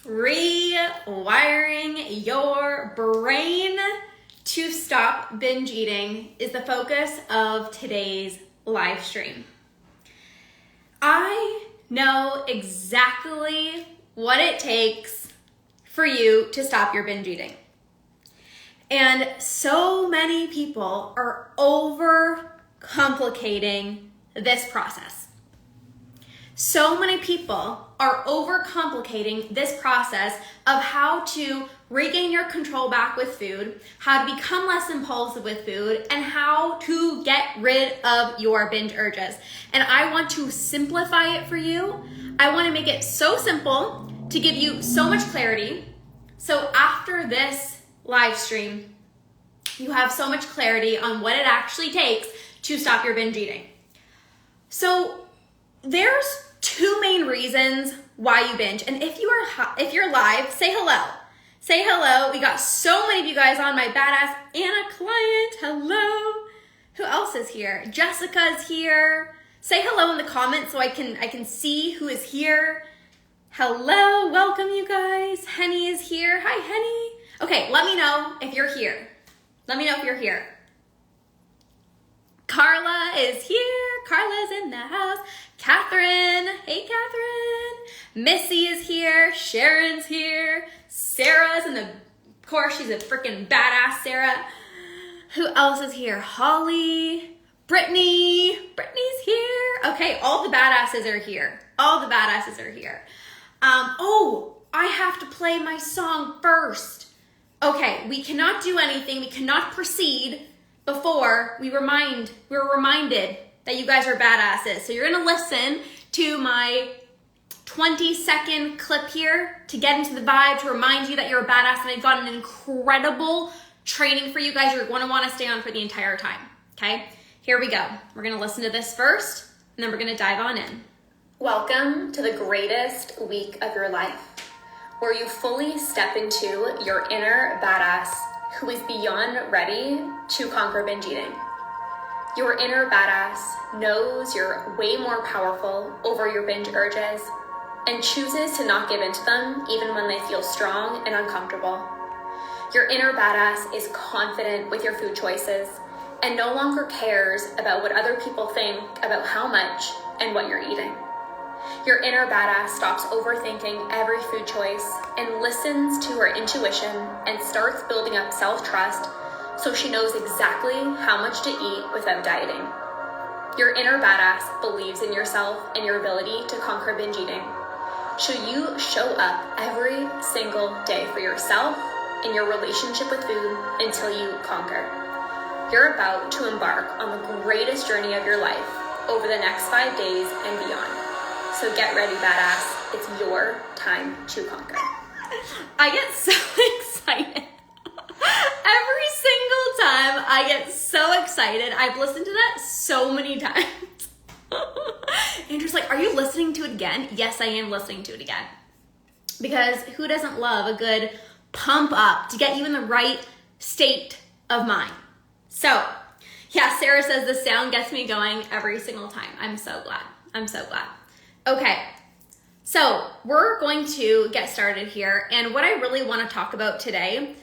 Rewiring your brain to stop binge eating is the focus of today's live stream. I know exactly what it takes for you to stop your binge eating. And so many people are overcomplicating this process. So many people are overcomplicating this process of how to regain your control back with food, how to become less impulsive with food, and how to get rid of your binge urges. And I want to simplify it for you. I want to make it so simple to give you so much clarity. So after this live stream, you have so much clarity on what it actually takes to stop your binge eating. So there's two main reasons why you binge. And if you're live, say hello. Say hello. We got so many of you guys on. My badass Anna client. Hello. Who else is here? Jessica's here. Say hello in the comments so I can see who is here. Hello. Welcome, you guys. Henny is here. Hi, Henny. Okay, let me know if you're here. Let me know if you're here. Carla is here. Carla's in the house. Catherine. Hey, Catherine. Missy is here. Sharon's here. Sarah's in the, of course, she's a freaking badass, Sarah. Who else is here? Holly. Brittany. Brittany's here. Okay, all the badasses are here. All the badasses are here. I have to play my song first. Okay, we cannot do anything. We cannot proceed before we're reminded that you guys are badasses. So you're gonna listen to my 20-second clip here to get into the vibe, to remind you that you're a badass, and I've got an incredible training for you guys. You're gonna wanna stay on for the entire time, okay? Here we go. We're gonna listen to this first, and then we're gonna dive on in. Welcome to the greatest week of your life, where you fully step into your inner badass who is beyond ready to conquer binge eating. Your inner badass knows you're way more powerful over your binge urges and chooses to not give into them even when they feel strong and uncomfortable. Your inner badass is confident with your food choices and no longer cares about what other people think about how much and what you're eating. Your inner badass stops overthinking every food choice and listens to her intuition and starts building up self-trust so she knows exactly how much to eat without dieting. Your inner badass believes in yourself and your ability to conquer binge eating. So you show up every single day for yourself and your relationship with food until you conquer. You're about to embark on the greatest journey of your life over the next 5 days and beyond. So get ready, badass. It's your time to conquer. I get so excited. Every single time I get so excited. I've listened to that so many times. Andrew's like, are you listening to it again? Yes, I am listening to it again. Because who doesn't love a good pump up to get you in the right state of mind? So, yeah, Sarah says the sound gets me going every single time. I'm so glad. I'm so glad. Okay, so we're going to get started here, and what I really want to talk about today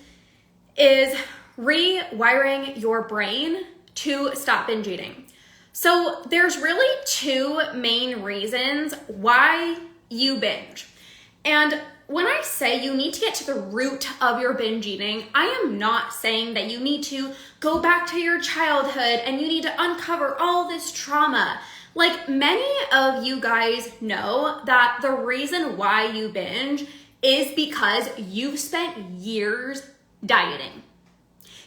is rewiring your brain to stop binge eating. So there's really two main reasons why you binge. And when I say you need to get to the root of your binge eating, I am not saying that you need to go back to your childhood and you need to uncover all this trauma. Like, many of you guys know that the reason why you binge is because you've spent years dieting.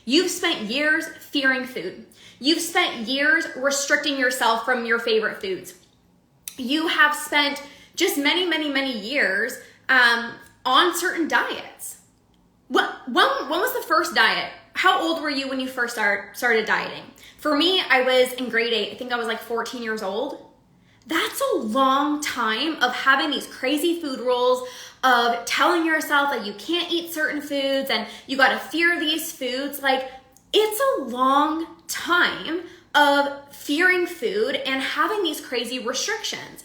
You've spent years fearing food. You've spent years restricting yourself from your favorite foods. You have spent just many, many, many years on certain diets. When was the first diet? How old were you when you first started dieting? For me, I was in grade 8. I think I was like 14 years old. That's a long time of having these crazy food rules, of telling yourself that you can't eat certain foods and you gotta fear these foods. Like, it's a long time of fearing food and having these crazy restrictions.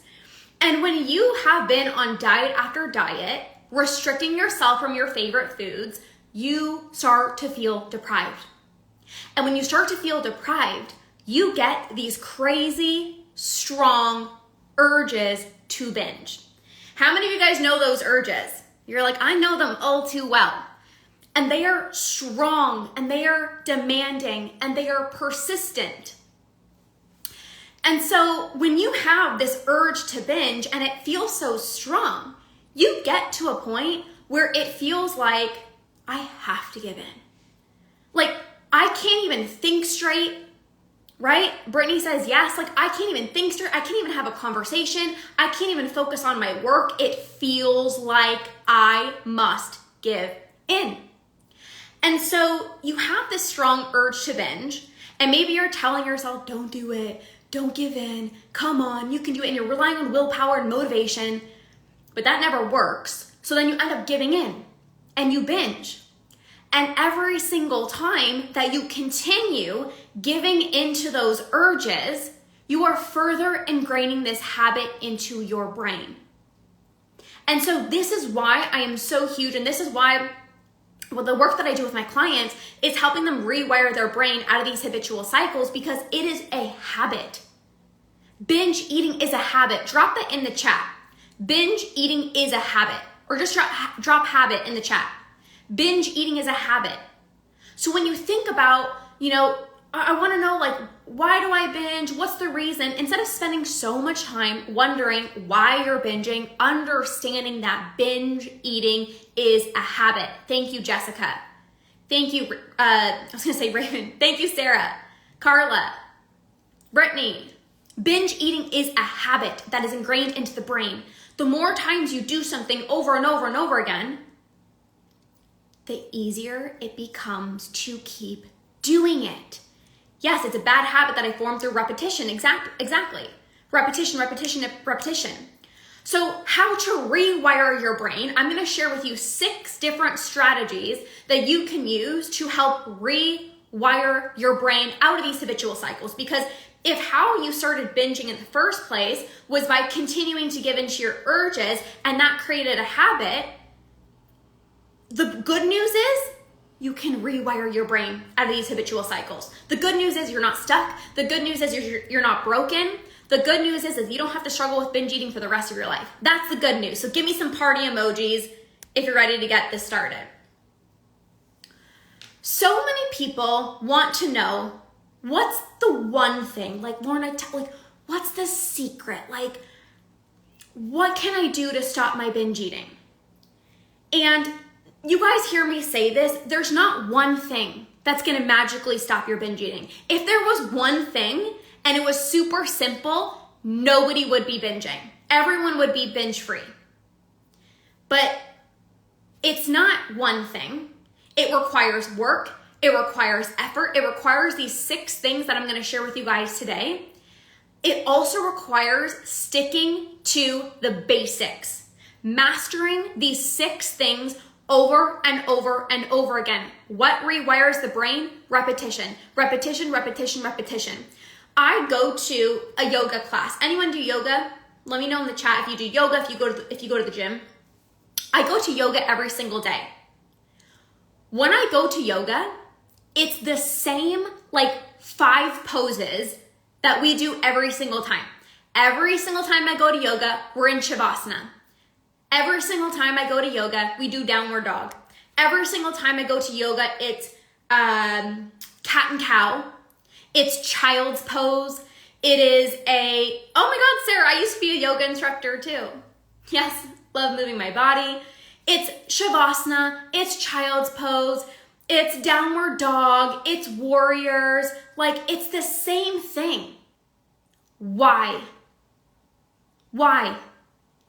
And when you have been on diet after diet, restricting yourself from your favorite foods, you start to feel deprived. And when you start to feel deprived, you get these crazy, strong urges to binge. How many of you guys know those urges? You're like, I know them all too well. And they are strong, and they are demanding, and they are persistent. And so when you have this urge to binge and it feels so strong, you get to a point where it feels like I have to give in. Like I can't even think straight, right? Brittany says yes. Like I can't even think straight. I can't even have a conversation. I can't even focus on my work. It feels like I must give in. And so you have this strong urge to binge, and maybe you're telling yourself, don't do it. Don't give in. Come on, you can do it. And you're relying on willpower and motivation, but that never works. So then you end up giving in and you binge. And every single time that you continue giving into those urges, you are further ingraining this habit into your brain. And so this is why I am so huge, and this is why the work that I do with my clients is helping them rewire their brain out of these habitual cycles, because it is a habit. Binge eating is a habit. Drop that in the chat. Binge eating is a habit. Or just drop habit in the chat. Binge eating is a habit. So when you think about, I want to know, like, why do I binge? What's the reason? Instead of spending so much time wondering why you're binging, understanding that binge eating is a habit. Thank you, Jessica. Thank you, Raven. Thank you, Sarah, Carla, Brittany. Binge eating is a habit that is ingrained into the brain. The more times you do something over and over and over again, the easier it becomes to keep doing it. Yes, it's a bad habit that I formed through repetition. Exactly. Repetition. So how to rewire your brain, I'm going to share with you 6 different strategies that you can use to help rewire your brain out of these habitual cycles. Because if how you started binging in the first place was by continuing to give into your urges and that created a habit, the good news is you can rewire your brain out of these habitual cycles. The good news is you're not stuck. The good news is you're not broken. The good news is you don't have to struggle with binge eating for the rest of your life. That's the good news. So give me some party emojis if you're ready to get this started. So many people want to know, what's the one thing? Like, Lauren, what's the secret? Like, what can I do to stop my binge eating? And you guys hear me say this, there's not one thing that's gonna magically stop your binge eating. If there was one thing and it was super simple, nobody would be binging. Everyone would be binge free. But it's not one thing. It requires work. It requires effort. It requires these 6 things that I'm gonna share with you guys today. It also requires sticking to the basics, mastering these 6 things over and over and over again. What rewires the brain? Repetition. I go to a yoga class. Anyone do yoga? Let me know in the chat if you do yoga, if you go to the gym. I go to yoga every single day. When I go to yoga, it's the same 5 poses that we do every single time. Every single time I go to yoga, we're in Shavasana. Every single time I go to yoga, we do downward dog. Every single time I go to yoga, it's cat and cow. It's child's pose. It is oh my God, Sarah, I used to be a yoga instructor too. Yes, love moving my body. It's Shavasana, it's child's pose, it's downward dog, it's warriors. It's the same thing. Why?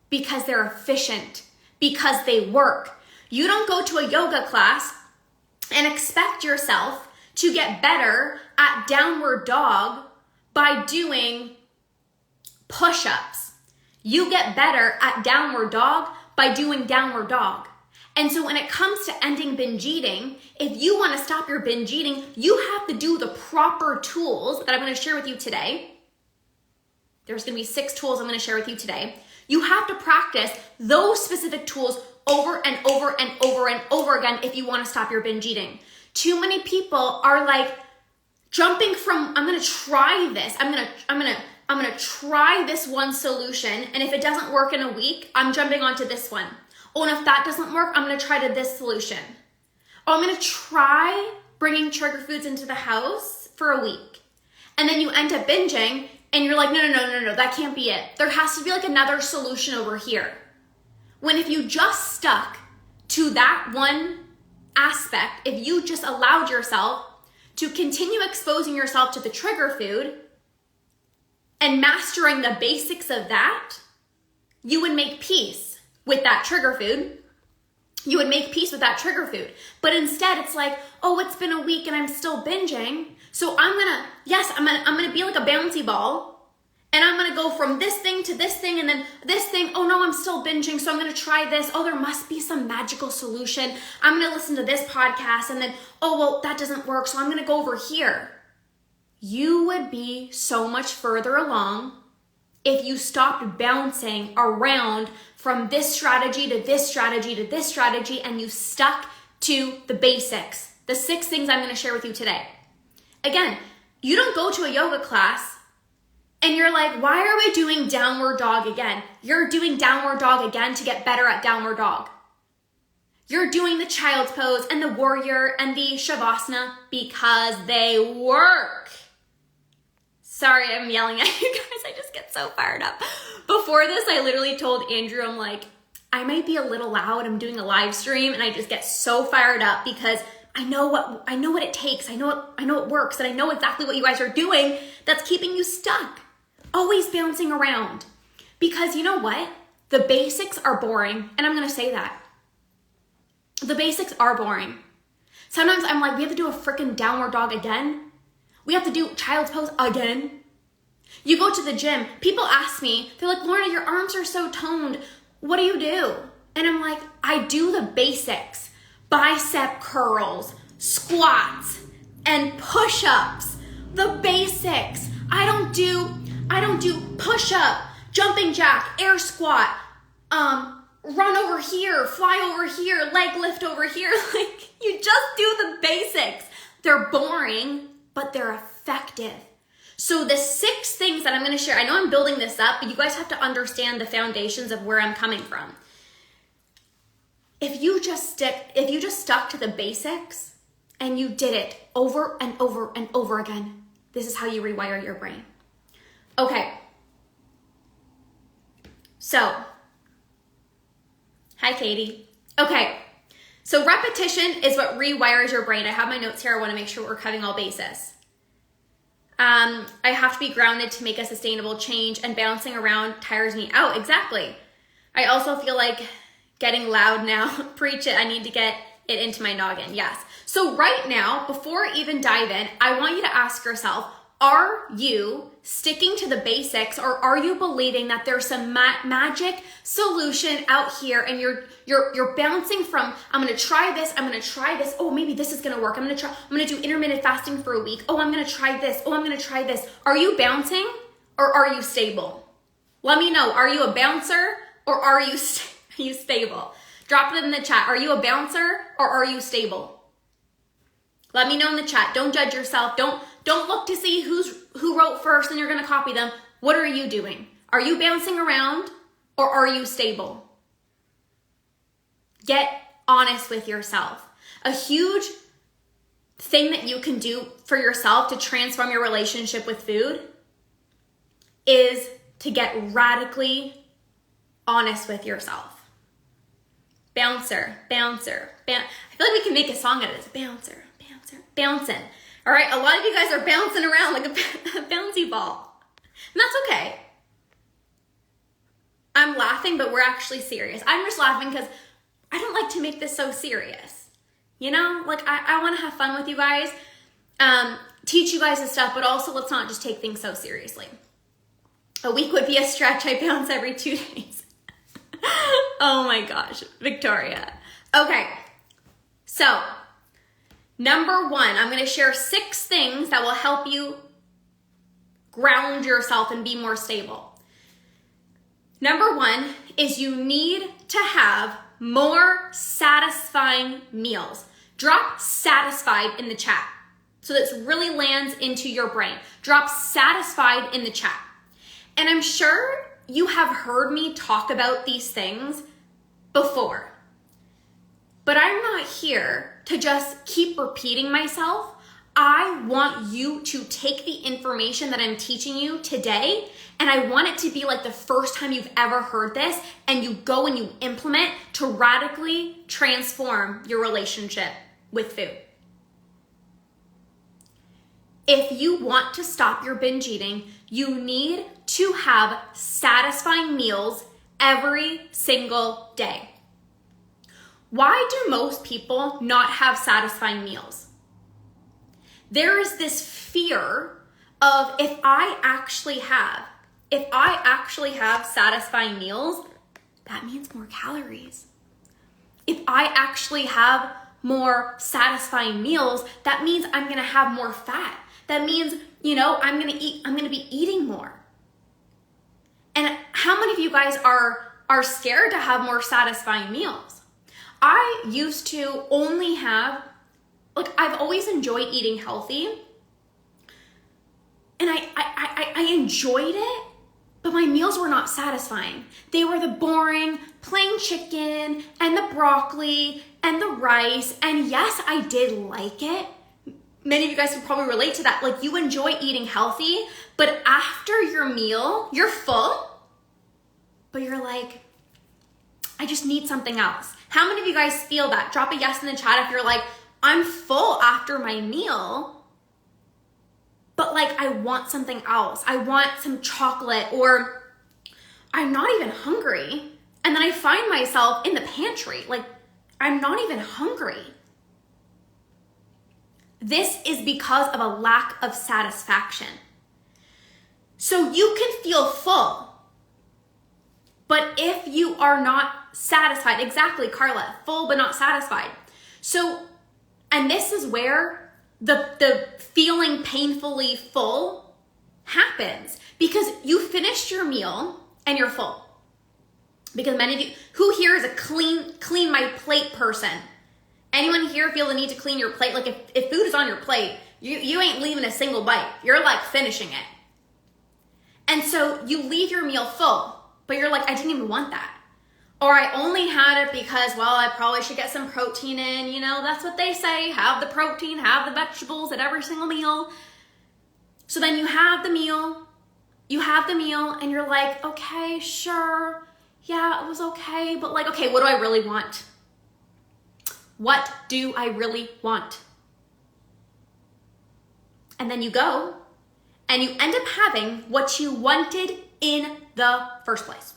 Because they're efficient, because they work. You don't go to a yoga class and expect yourself to get better at downward dog by doing push-ups. You get better at downward dog by doing downward dog. And so when it comes to ending binge eating, if you want to stop your binge eating, you have to do the proper tools that I'm going to share with you today. There's going to be 6 tools I'm going to share with you today. You have to practice those specific tools over and over and over and over again if you want to stop your binge eating. Too many people are like jumping from, I'm going to try this. I'm going to try this one solution. And if it doesn't work in a week, I'm jumping onto this one. Oh, and if that doesn't work, I'm going to try to this solution. Oh, I'm going to try bringing trigger foods into the house for a week. And then you end up binging and you're like, no, that can't be it. There has to be like another solution over here. When if you just stuck to that one aspect, if you just allowed yourself to continue exposing yourself to the trigger food and mastering the basics of that, you would make peace with that trigger food. You would make peace with that trigger food. But instead it's like, oh, it's been a week and I'm still binging. So I'm gonna be like a bouncy ball and I'm gonna go from this thing to this thing and then this thing. Oh no, I'm still binging. So I'm gonna try this. Oh, there must be some magical solution. I'm gonna listen to this podcast and then, oh, well, that doesn't work. So I'm gonna go over here. You would be so much further along if you stopped bouncing around from this strategy to this strategy to this strategy and you stuck to the basics, the 6 things I'm going to share with you today. Again, you don't go to a yoga class and you're like, why are we doing downward dog again? You're doing downward dog again to get better at downward dog. You're doing the child's pose and the warrior and the shavasana because they work. Sorry, I'm yelling at you guys. I just get so fired up. Before this, I literally told Andrew, I'm like, I might be a little loud. I'm doing a live stream and I just get so fired up because I know what it takes. I know it works and I know exactly what you guys are doing that's keeping you stuck. Always bouncing around. Because you know what? The basics are boring. And I'm going to say that. The basics are boring. Sometimes I'm like, we have to do a freaking downward dog again. We have to do child's pose again. You go to the gym. People ask me, they're like, Lorna, your arms are so toned. What do you do? And I'm like, I do the basics. Bicep curls, squats, and push-ups. The basics. I don't do push-up, jumping jack, air squat, run over here, fly over here, leg lift over here. Like, you just do the basics. They're boring, but they're effective. So the 6 things that I'm going to share, I know I'm building this up, but you guys have to understand the foundations of where I'm coming from. If you just stuck to the basics and you did it over and over and over again, this is how you rewire your brain. Okay. So, hi, Katie. Okay. So repetition is what rewires your brain. I have my notes here. I want to make sure we're covering all bases. I have to be grounded to make a sustainable change, and bouncing around tires me out. Exactly. I also feel like getting loud now. Preach it. I need to get it into my noggin. Yes. So right now, before I even dive in, I want you to ask yourself, are you sticking to the basics, or are you believing that there's some magic solution out here and you're bouncing from, I'm going to try this, I'm going to try this. Oh, maybe this is going to work. I'm going to do intermittent fasting for a week. Oh, I'm going to try this. Oh, I'm going to try this. Are you bouncing or are you stable? Let me know. Are you a bouncer or are you stable? Drop it in the chat. Are you a bouncer or are you stable? Let me know in the chat. Don't judge yourself. Don't look to see who wrote first and you're going to copy them. What are you doing? Are you bouncing around or are you stable? Get honest with yourself. A huge thing that you can do for yourself to transform your relationship with food is to get radically honest with yourself. Bouncer. I feel like we can make a song out of this. Bouncer, bouncing. All right, a lot of you guys are bouncing around like a bouncy ball. And that's okay. I'm laughing, but we're actually serious. I'm just laughing because I don't like to make this so serious. You know, like I want to have fun with you guys, teach you guys this stuff, but also let's not just take things so seriously. A week would be a stretch. I bounce every 2 days. Oh my gosh, Victoria. Okay, so number 1, I'm going to share 6 things that will help you ground yourself and be more stable. Number 1 is you need to have more satisfying meals. Drop satisfied in the chat so this really lands into your brain. Drop satisfied in the chat. And I'm sure you have heard me talk about these things before, but I'm not here to just keep repeating myself. I want you to take the information that I'm teaching you today, and I want it to be like the first time you've ever heard this, and you go and you implement to radically transform your relationship with food. If you want to stop your binge eating, you need to have satisfying meals every single day. Why do most people not have satisfying meals? There is this fear of if I actually have satisfying meals, that means more calories. If I actually have more satisfying meals, that means I'm gonna have more fat. That means, I'm gonna be eating more. And how many of you guys are scared to have more satisfying meals? I used to only have, I've always enjoyed eating healthy, and I enjoyed it, but my meals were not satisfying. They were the boring, plain chicken and the broccoli and the rice, and yes, I did like it. Many of you guys can probably relate to that. You enjoy eating healthy, but after your meal, you're full, but you're like, I just need something else. How many of you guys feel that? Drop a yes in the chat if you're like, I'm full after my meal, but I want something else. I want some chocolate, or I'm not even hungry. And then I find myself in the pantry, I'm not even hungry. This is because of a lack of satisfaction. So you can feel full, but if you are not satisfied, exactly, Carla, full but not satisfied. So, and this is where the feeling painfully full happens, because you finished your meal and you're full. Because many of you, who here is a clean my plate person? Anyone here feel the need to clean your plate? If food is on your plate, you ain't leaving a single bite. You're finishing it. And so you leave your meal full, but you're I didn't even want that. Or I only had it because, I probably should get some protein in. That's what they say. Have the protein, have the vegetables at every single meal. So then you have the meal, and you're okay, sure. Yeah, it was okay. But okay, what do I really want? What do I really want? And then you go and you end up having what you wanted in the first place.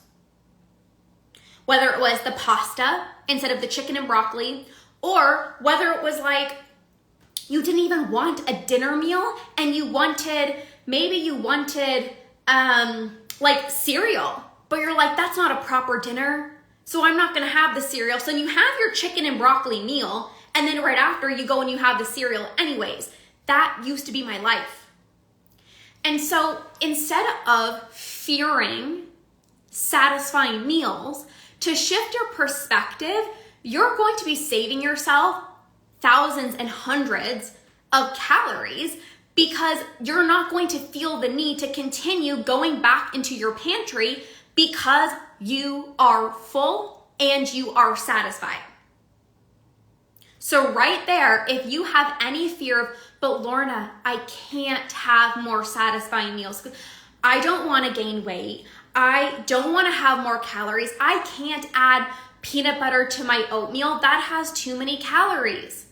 Whether it was the pasta instead of the chicken and broccoli, or whether it was you didn't even want a dinner meal and you wanted cereal, but you're that's not a proper dinner. So I'm not gonna have the cereal. So you have your chicken and broccoli meal, and then right after you go and you have the cereal anyways. That used to be my life. And so instead of fearing satisfying meals, to shift your perspective, you're going to be saving yourself thousands and hundreds of calories, because you're not going to feel the need to continue going back into your pantry, because you are full and you are satisfied. So right there, if you have any fear of, but Lorna, I can't have more satisfying meals. I don't want to gain weight. I don't want to have more calories. I can't add peanut butter to my oatmeal. That has too many calories.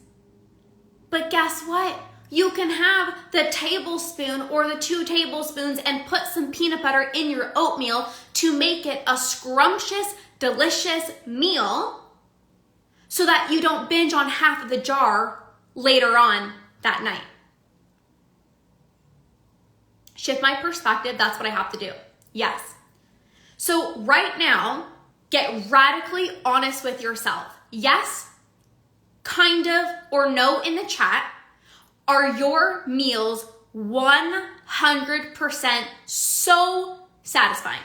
But guess what? You can have the tablespoon or the 2 tablespoons and put some peanut butter in your oatmeal to make it a scrumptious, delicious meal, so that you don't binge on half of the jar later on that night. Shift my perspective, that's what I have to do. Yes. So right now, get radically honest with yourself. Yes, kind of, or no in the chat. Are your meals 100% so satisfying?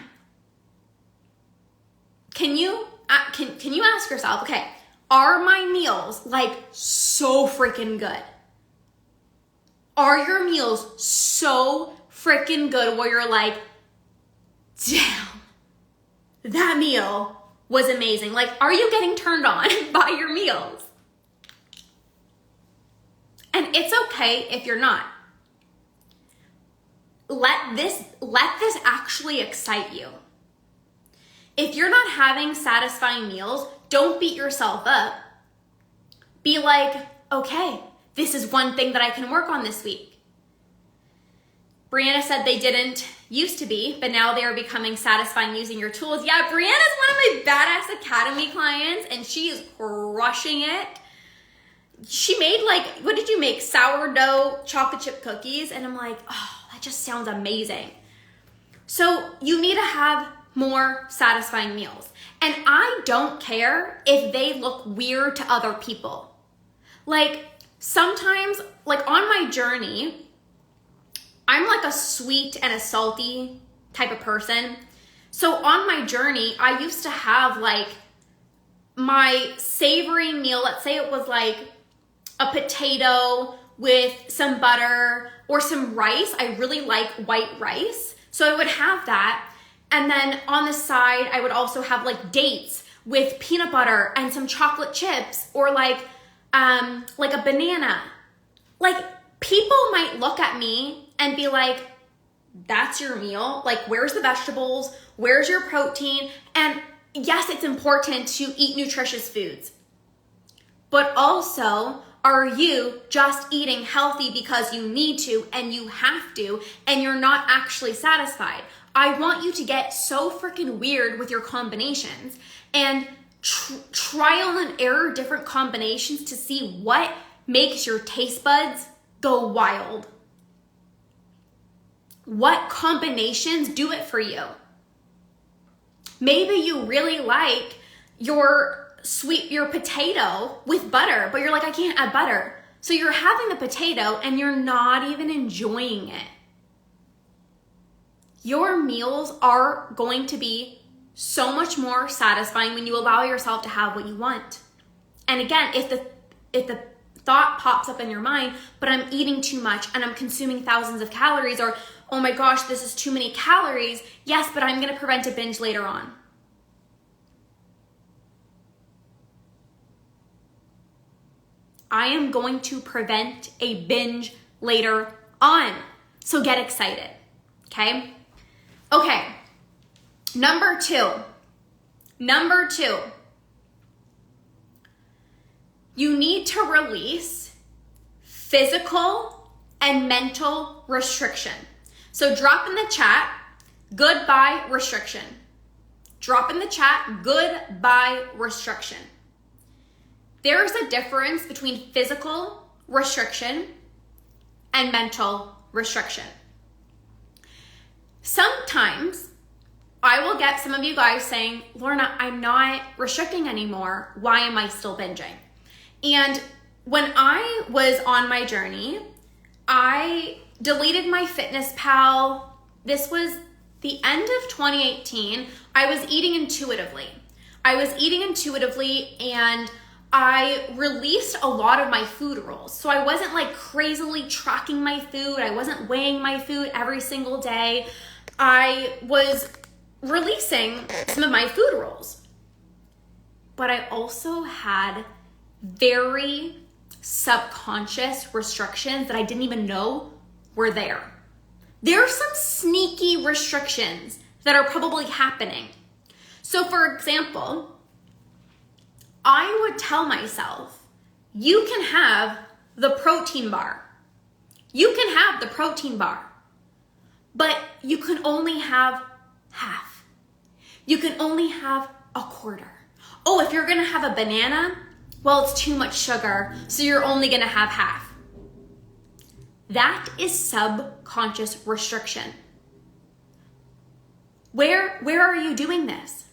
Can you can you ask yourself, okay, are my meals like so freaking good? Are your meals so freaking good where you're like, damn, that meal was amazing? Like, are you getting turned on by your meals? And it's okay if you're not. Let this actually excite you. If you're not having satisfying meals, don't beat yourself up. Be like, okay, this is one thing that I can work on this week. Brianna said they didn't used to be, but now they are becoming satisfying using your tools. Yeah, Brianna's one of my Badass Academy clients, and she is crushing it. She made what did you make? Sourdough chocolate chip cookies. And I'm like, oh, that just sounds amazing. So you need to have more satisfying meals. And I don't care if they look weird to other people. Like sometimes, like on my journey, I'm like a sweet and a salty type of person. So on my journey, I used to have like my savory meal. Let's say it was like a potato with some butter or some rice. I really like white rice. So I would have that. And then on the side, I would also have like dates with peanut butter and some chocolate chips, or like a banana. Like people might look at me and be like, that's your meal? Like, where's the vegetables? Where's your protein? And yes, it's important to eat nutritious foods, but also, are you just eating healthy because you need to and you have to and you're not actually satisfied? I want you to get so freaking weird with your combinations and trial and error different combinations to see what makes your taste buds go wild. What combinations do it for you? Maybe you really like your potato with butter, but you're like, I can't add butter. So you're having the potato and you're not even enjoying it. Your meals are going to be so much more satisfying when you allow yourself to have what you want. And again, if the thought pops up in your mind, but I'm eating too much and I'm consuming thousands of calories, or oh my gosh, this is too many calories. Yes, but I'm going to prevent a binge later on. I am going to prevent a binge later on. So get excited, okay? Okay, number two, you need to release physical and mental restriction. So drop in the chat, goodbye restriction. Drop in the chat, goodbye restriction. There's a difference between physical restriction and mental restriction. Sometimes I will get some of you guys saying, Lorna, I'm not restricting anymore. Why am I still binging? And when I was on my journey, I deleted my FitnessPal. This was the end of 2018. I was eating intuitively. And I released a lot of my food rules. So I wasn't like crazily tracking my food. I wasn't weighing my food every single day. I was releasing some of my food rules. But I also had very subconscious restrictions that I didn't even know were there. There are some sneaky restrictions that are probably happening. So for example, I would tell myself, you can have the protein bar. You can have the protein bar, but you can only have half. You can only have a quarter. Oh, if you're gonna have a banana, well, it's too much sugar, so you're only gonna have half. That is subconscious restriction. Where are you doing this?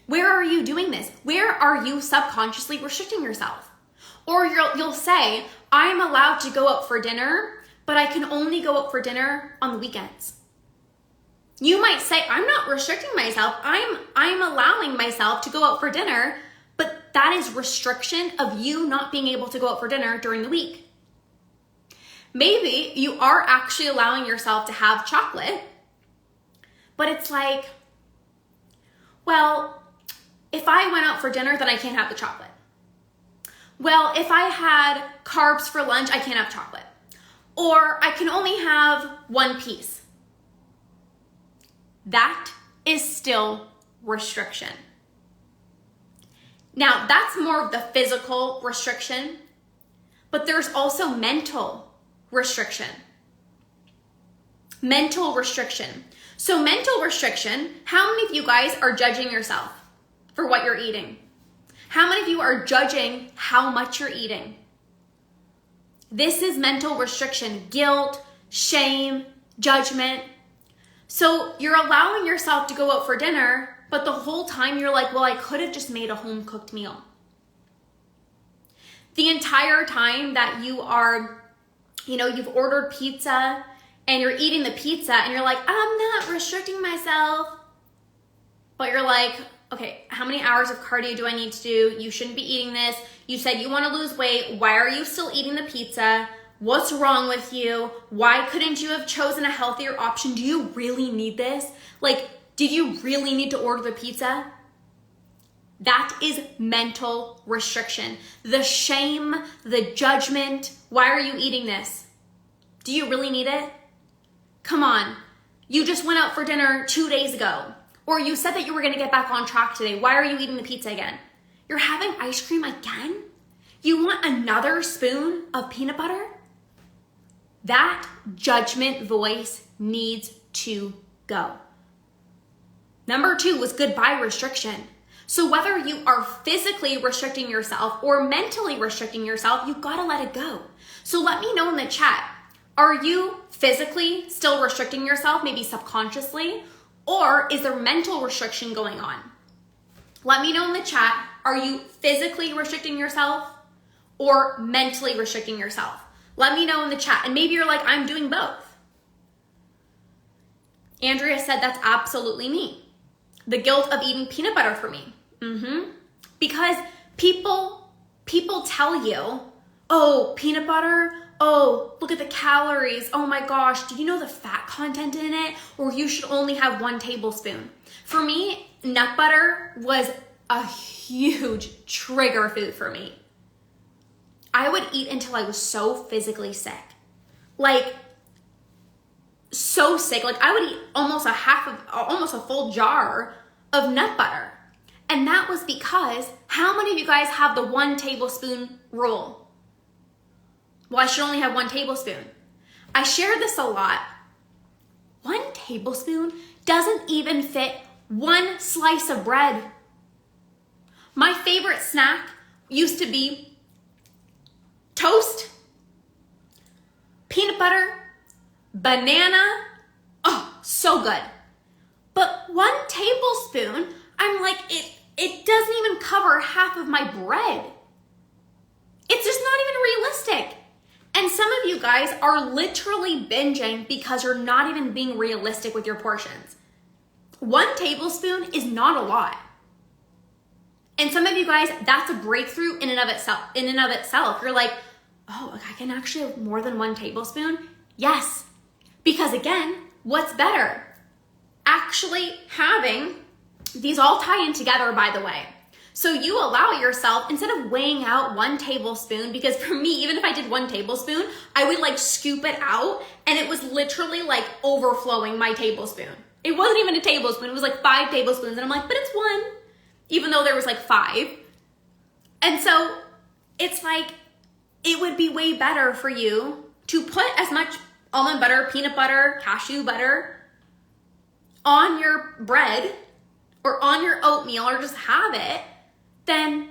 Where are you doing this? Where are you subconsciously restricting yourself? Or you'll say, I'm allowed to go out for dinner, but I can only go out for dinner on the weekends. You might say, I'm not restricting myself. I'm allowing myself to go out for dinner, but that is restriction of you not being able to go out for dinner during the week. Maybe you are actually allowing yourself to have chocolate, but it's like, well, if I went out for dinner, then I can't have the chocolate. Well, if I had carbs for lunch, I can't have chocolate. Or I can only have one piece. That is still restriction. Now, that's more of the physical restriction, but there's also mental restriction. Mental restriction. So mental restriction, how many of you guys are judging yourself for what you're eating? How many of you are judging how much you're eating? This is mental restriction, guilt, shame, judgment. So you're allowing yourself to go out for dinner, but the whole time you're like, well, I could have just made a home-cooked meal. The entire time that you are, you've ordered pizza and you're eating the pizza and you're like, I'm not restricting myself. But you're like, okay, how many hours of cardio do I need to do? You shouldn't be eating this. You said you want to lose weight. Why are you still eating the pizza? What's wrong with you? Why couldn't you have chosen a healthier option? Do you really need this? Like, did you really need to order the pizza? That is mental restriction. The shame, the judgment. Why are you eating this? Do you really need it? Come on. You just went out for dinner 2 days ago. Or you said that you were going to get back on track today. Why are you eating the pizza again? You're having ice cream again? You want another spoon of peanut butter? That judgment voice needs to go. Number 2 was goodbye restriction. So whether you are physically restricting yourself or mentally restricting yourself, you've got to let it go. So let me know in the chat, are you physically still restricting yourself, maybe subconsciously, or is there mental restriction going on? Let me know in the chat, are you physically restricting yourself or mentally restricting yourself? Let me know in the chat. And maybe you're like, I'm doing both. Andrea said that's absolutely me. The guilt of eating peanut butter for me. Because people tell you, oh, peanut butter, oh, look at the calories. Oh my gosh, do you know the fat content in it? Or you should only have 1 tablespoon. For me, nut butter was a huge trigger food for me. I would eat until I was so physically sick. Like, so sick. Like, I would eat almost a full jar of nut butter. And that was because, how many of you guys have the 1 tablespoon rule? Well, I should only have 1 tablespoon. I share this a lot. 1 tablespoon doesn't even fit 1 slice of bread. My favorite snack used to be toast, peanut butter, banana. Oh, so good. But 1 tablespoon, I'm like, it doesn't even cover half of my bread. It's just not even realistic. And some of you guys are literally binging because you're not even being realistic with your portions. 1 tablespoon is not a lot. And some of you guys, that's a breakthrough in and of itself. You're like, oh, I can actually have more than 1 tablespoon? Yes. Because again, what's better? Actually having, these all tie in together, by the way. So you allow yourself, instead of weighing out 1 tablespoon, because for me, even if I did 1 tablespoon, I would like scoop it out and it was literally like overflowing my tablespoon. It wasn't even a tablespoon, it was like 5 tablespoons. And I'm like, but it's 1, even though there was like 5. And so it's like, it would be way better for you to put as much almond butter, peanut butter, cashew butter on your bread or on your oatmeal or just have it, then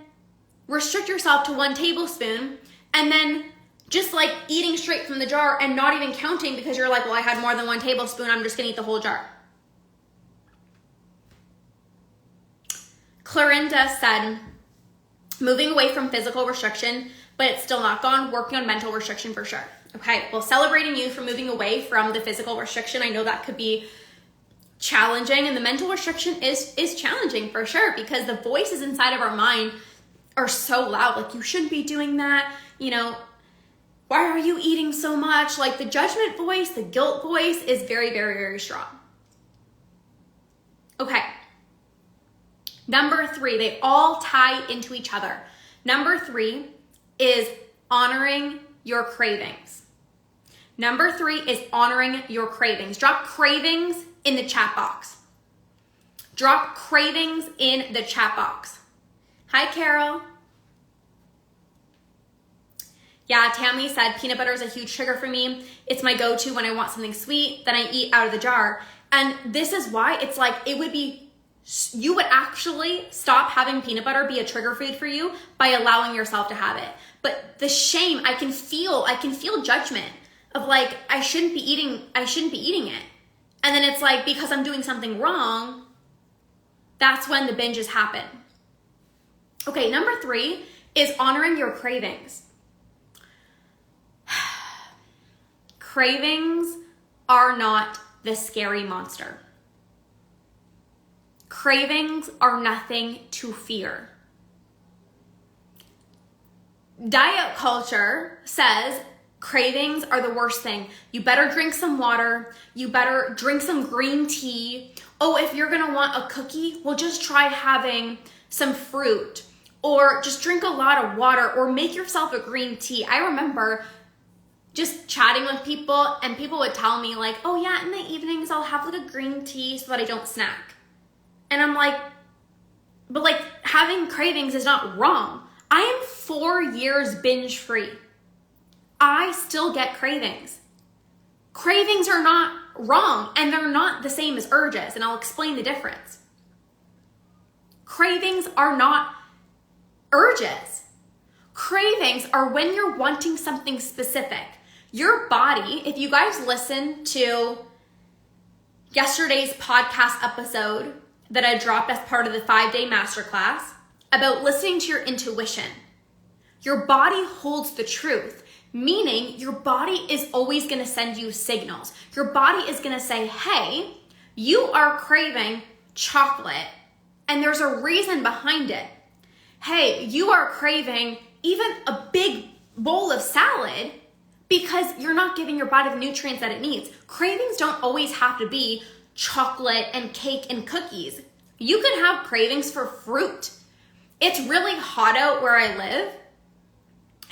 restrict yourself to 1 tablespoon and then just like eating straight from the jar and not even counting because you're like, well, I had more than 1 tablespoon. I'm just gonna eat the whole jar. Clarinda said, moving away from physical restriction, but it's still not gone, working on mental restriction for sure. Okay, well, celebrating you for moving away from the physical restriction. I know that could be challenging, and the mental restriction is challenging for sure, because the voices inside of our mind are so loud. Like, you shouldn't be doing that. You know, why are you eating so much? Like, the judgment voice, the guilt voice is very, very, very strong. Okay. Number 3, they all tie into each other. Number 3 is honoring your cravings. Number 3 is honoring your cravings. Drop cravings in the chat box. Drop cravings in the chat box. Hi, Carol. Yeah, Tammy said peanut butter is a huge trigger for me. It's my go-to when I want something sweet, then I eat out of the jar. And this is why it's like, you would actually stop having peanut butter be a trigger food for you by allowing yourself to have it. But the shame, I can feel judgment of like, I shouldn't be eating it. And then it's like, because I'm doing something wrong, that's when the binges happen. Okay, number 3 is honoring your cravings. Cravings are not the scary monster. Cravings are nothing to fear. Diet culture says cravings are the worst thing. You better drink some water. You better drink some green tea. Oh, if you're gonna want a cookie, well, just try having some fruit, or just drink a lot of water, or make yourself a green tea. I remember just chatting with people, and people would tell me like, oh yeah, in the evenings I'll have like a green tea so that I don't snack. And I'm like, but like, having cravings is not wrong. I am 4 years binge free. I still get cravings. Cravings are not wrong, and they're not the same as urges, and I'll explain the difference. Cravings are not urges. Cravings are when you're wanting something specific. Your body, if you guys listen to yesterday's podcast episode that I dropped as part of the 5-day masterclass about listening to your intuition, your body holds the truth, meaning your body is always going to send you signals. Your body is going to say, hey, you are craving chocolate, and there's a reason behind it. Hey, you are craving even a big bowl of salad because you're not giving your body the nutrients that it needs. Cravings don't always have to be chocolate and cake and cookies. You can have cravings for fruit. It's really hot out where I live,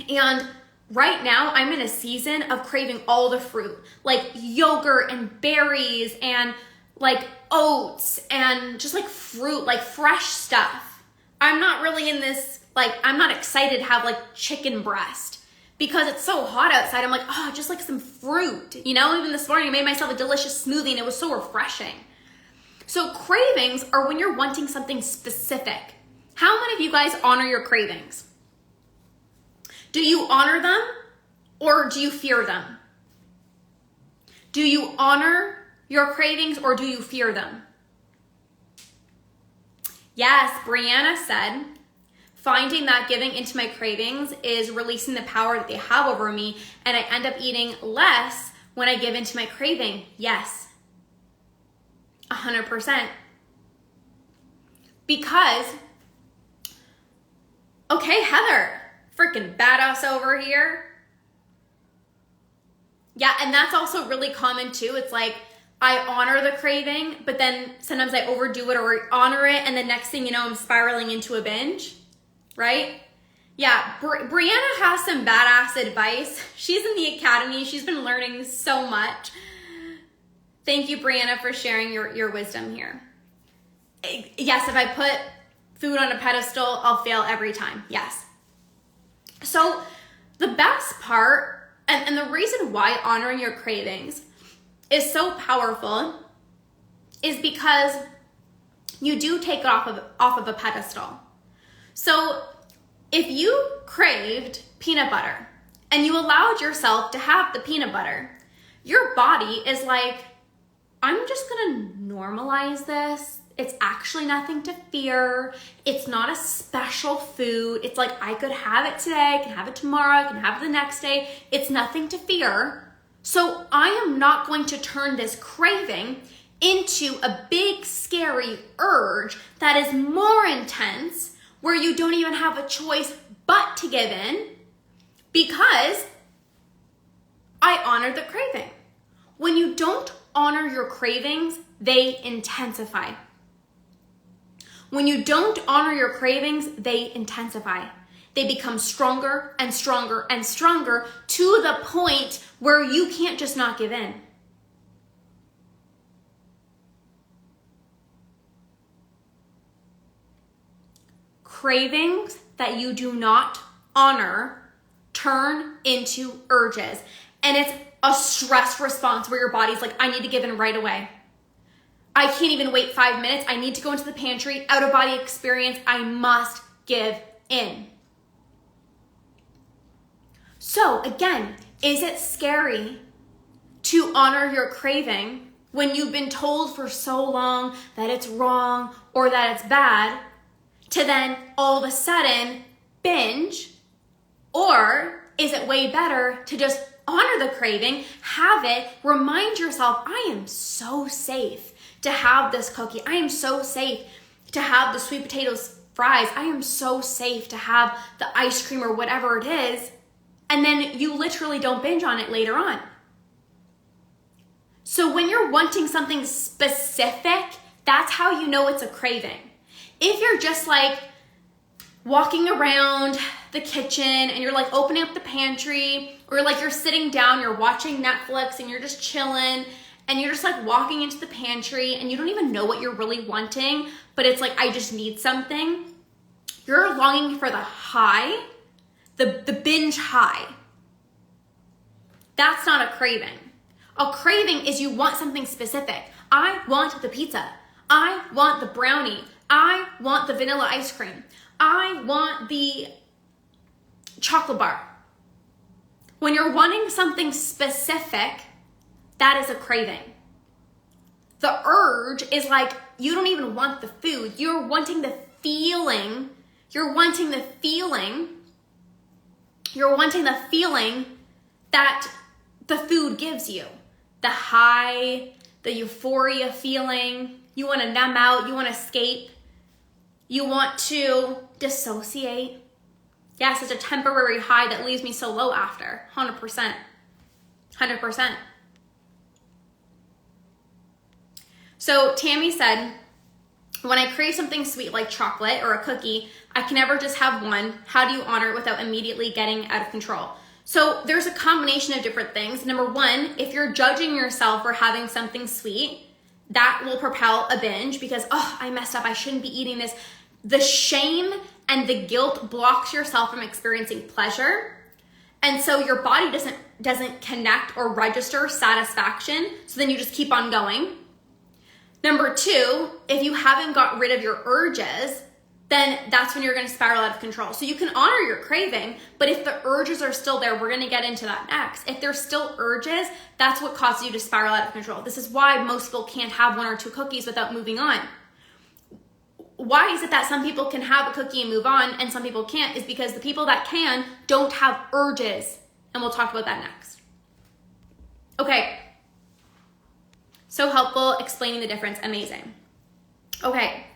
and right now I'm in a season of craving all the fruit, like yogurt and berries and like oats and just like fruit, like fresh stuff. I'm not really in this, like, I'm not excited to have like chicken breast because it's so hot outside. I'm like, oh, just like some fruit, you know? Even this morning I made myself a delicious smoothie and it was so refreshing. So cravings are when you're wanting something specific. How many of you guys honor your cravings? Do you honor them or do you fear them? Do you honor your cravings or do you fear them? Yes, Brianna said, finding that giving into my cravings is releasing the power that they have over me, and I end up eating less when I give into my craving. Yes, 100%. Because, okay, Heather, freaking badass over here. Yeah, and that's also really common too. It's like, I honor the craving, but then sometimes I overdo it or honor it, and the next thing you know, I'm spiraling into a binge, right? Yeah, Brianna has some badass advice. She's in the academy. She's been learning so much. Thank you, Brianna, for sharing your wisdom here. Yes, if I put food on a pedestal, I'll fail every time. Yes. So the best part, and the reason why honoring your cravings is so powerful is because you do take it off of a pedestal. So if you craved peanut butter and you allowed yourself to have the peanut butter, your body is like, I'm just gonna normalize this. It's actually nothing to fear. It's not a special food. It's like, I could have it today, I can have it tomorrow, I can have it the next day. It's nothing to fear. So I am not going to turn this craving into a big, scary urge that is more intense, where you don't even have a choice but to give in, because I honored the craving. When you don't honor your cravings, they intensify. When you don't honor your cravings, they intensify. They become stronger and stronger and stronger to the point where you can't just not give in. Cravings that you do not honor turn into urges. And it's a stress response where your body's like, I need to give in right away. I can't even wait 5 minutes. I need to go into the pantry, out of body experience. I must give in. So again, is it scary to honor your craving when you've been told for so long that it's wrong or that it's bad, to then all of a sudden binge? Or is it way better to just honor the craving, have it, remind yourself, I am so safe to have this cookie. I am so safe to have the sweet potatoes fries. I am so safe to have the ice cream or whatever it is. And then you literally don't binge on it later on. So when you're wanting something specific, that's how you know it's a craving. If you're just like walking around the kitchen and you're like opening up the pantry, or like you're sitting down, you're watching Netflix and you're just chilling and you're just like walking into the pantry and you don't even know what you're really wanting, but it's like, I just need something. You're longing for the high, the binge high. That's not a craving. A craving is you want something specific. I want the pizza. I want the brownie. I want the vanilla ice cream. I want the chocolate bar. When you're wanting something specific, that is a craving. The urge is like, you don't even want the food. You're wanting the feeling. You're wanting the feeling. You're wanting the feeling that the food gives you. The high, the euphoria feeling. You want to numb out. You want to escape. You want to dissociate. Yes, it's a temporary high that leaves me so low after. 100%. 100%. So Tammy said, when I crave something sweet like chocolate or a cookie, I can never just have one. How do you honor it without immediately getting out of control? So there's a combination of different things. Number one, if you're judging yourself for having something sweet, that will propel a binge because, oh, I messed up. I shouldn't be eating this. The shame and the guilt blocks yourself from experiencing pleasure. And so your body doesn't connect or register satisfaction. So then you just keep on going. Number two, if you haven't got rid of your urges, then that's when you're going to spiral out of control. So you can honor your craving, but if the urges are still there, we're going to get into that next. If there's still urges, that's what causes you to spiral out of control. This is why most people can't have 1 or 2 cookies without moving on. Why is it that some people can have a cookie and move on and some people can't? Is because the people that can don't have urges. And we'll talk about that next. Okay. So helpful, explaining the difference, amazing. Okay.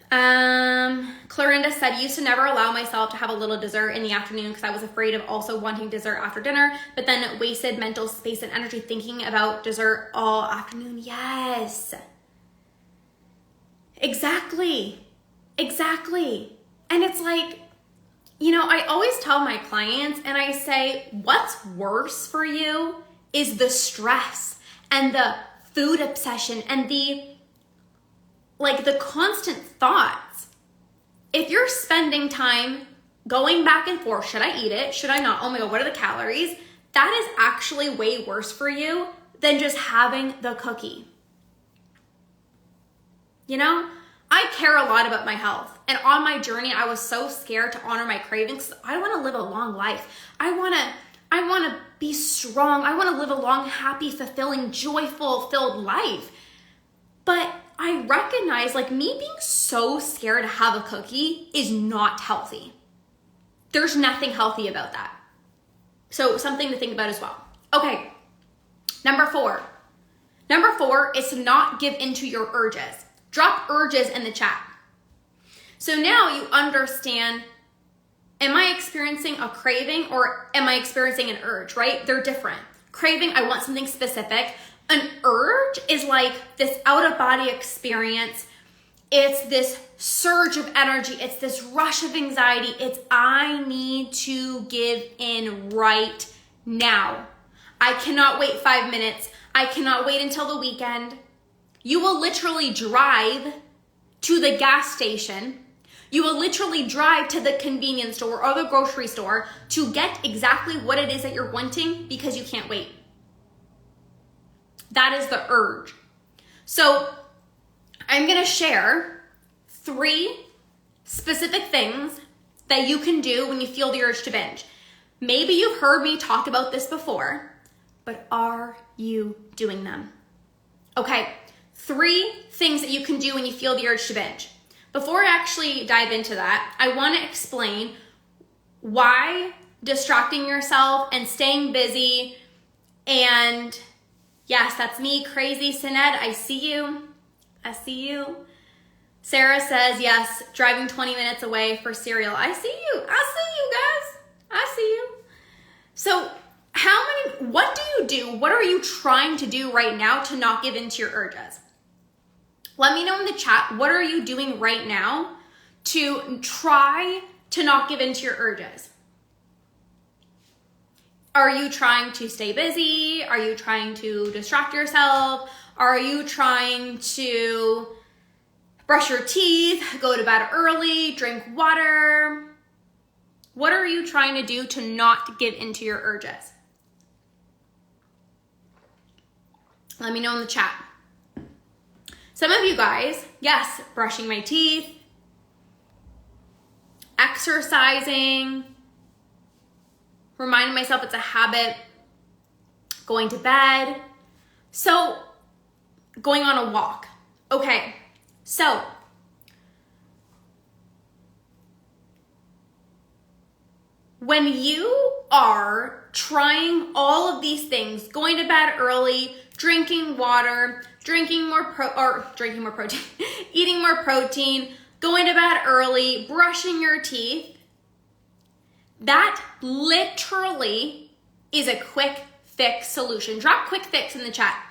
Clarinda said, used to never allow myself to have a little dessert in the afternoon because I was afraid of also wanting dessert after dinner, but then wasted mental space and energy thinking about dessert all afternoon. Yes. Exactly. And it's like, you know, I always tell my clients and I say, what's worse for you is the stress and the food obsession and the constant thoughts. If you're spending time going back and forth, should I eat it? Should I not? Oh my God, what are the calories? That is actually way worse for you than just having the cookie. You know, I care a lot about my health. And on my journey, I was so scared to honor my cravings. I want to live a long life. I want to be strong. I want to live a long, happy, fulfilling, joyful, filled life. But I recognize me being so scared to have a cookie is not healthy. There's nothing healthy about that. So something to think about as well. Okay, number 4. Number 4 is to not give into your urges. Drop urges in the chat. So now you understand, am I experiencing a craving or am I experiencing an urge, right? They're different. Craving, I want something specific. An urge is like this out-of-body experience. It's this surge of energy. It's this rush of anxiety. It's I need to give in right now. I cannot wait 5 minutes. I cannot wait until the weekend. You will literally drive to the gas station. You will literally drive to the convenience store or the grocery store to get exactly what it is that you're wanting because you can't wait. That is the urge. So I'm going to share 3 specific things that you can do when you feel the urge to binge. Maybe you've heard me talk about this before, but are you doing them? Okay, 3 things that you can do when you feel the urge to binge. Before I actually dive into that, I want to explain why distracting yourself and staying busy and yes, that's me, crazy Sined, I see you. I see you. Sarah says, yes, driving 20 minutes away for cereal. I see you. I see you guys. I see you. So what do you do? What are you trying to do right now to not give into your urges? Let me know in the chat, what are you doing right now to try to not give into your urges? Are you trying to stay busy? Are you trying to distract yourself? Are you trying to brush your teeth, go to bed early, drink water? What are you trying to do to not give into your urges? Let me know in the chat. Some of you guys, yes, brushing my teeth, exercising, reminding myself it's a habit, going to bed. So, going on a walk. Okay, so when you are trying all of these things, going to bed early, drinking water, eating more protein, going to bed early, brushing your teeth, that literally is a quick fix solution. Drop quick fix in the chat.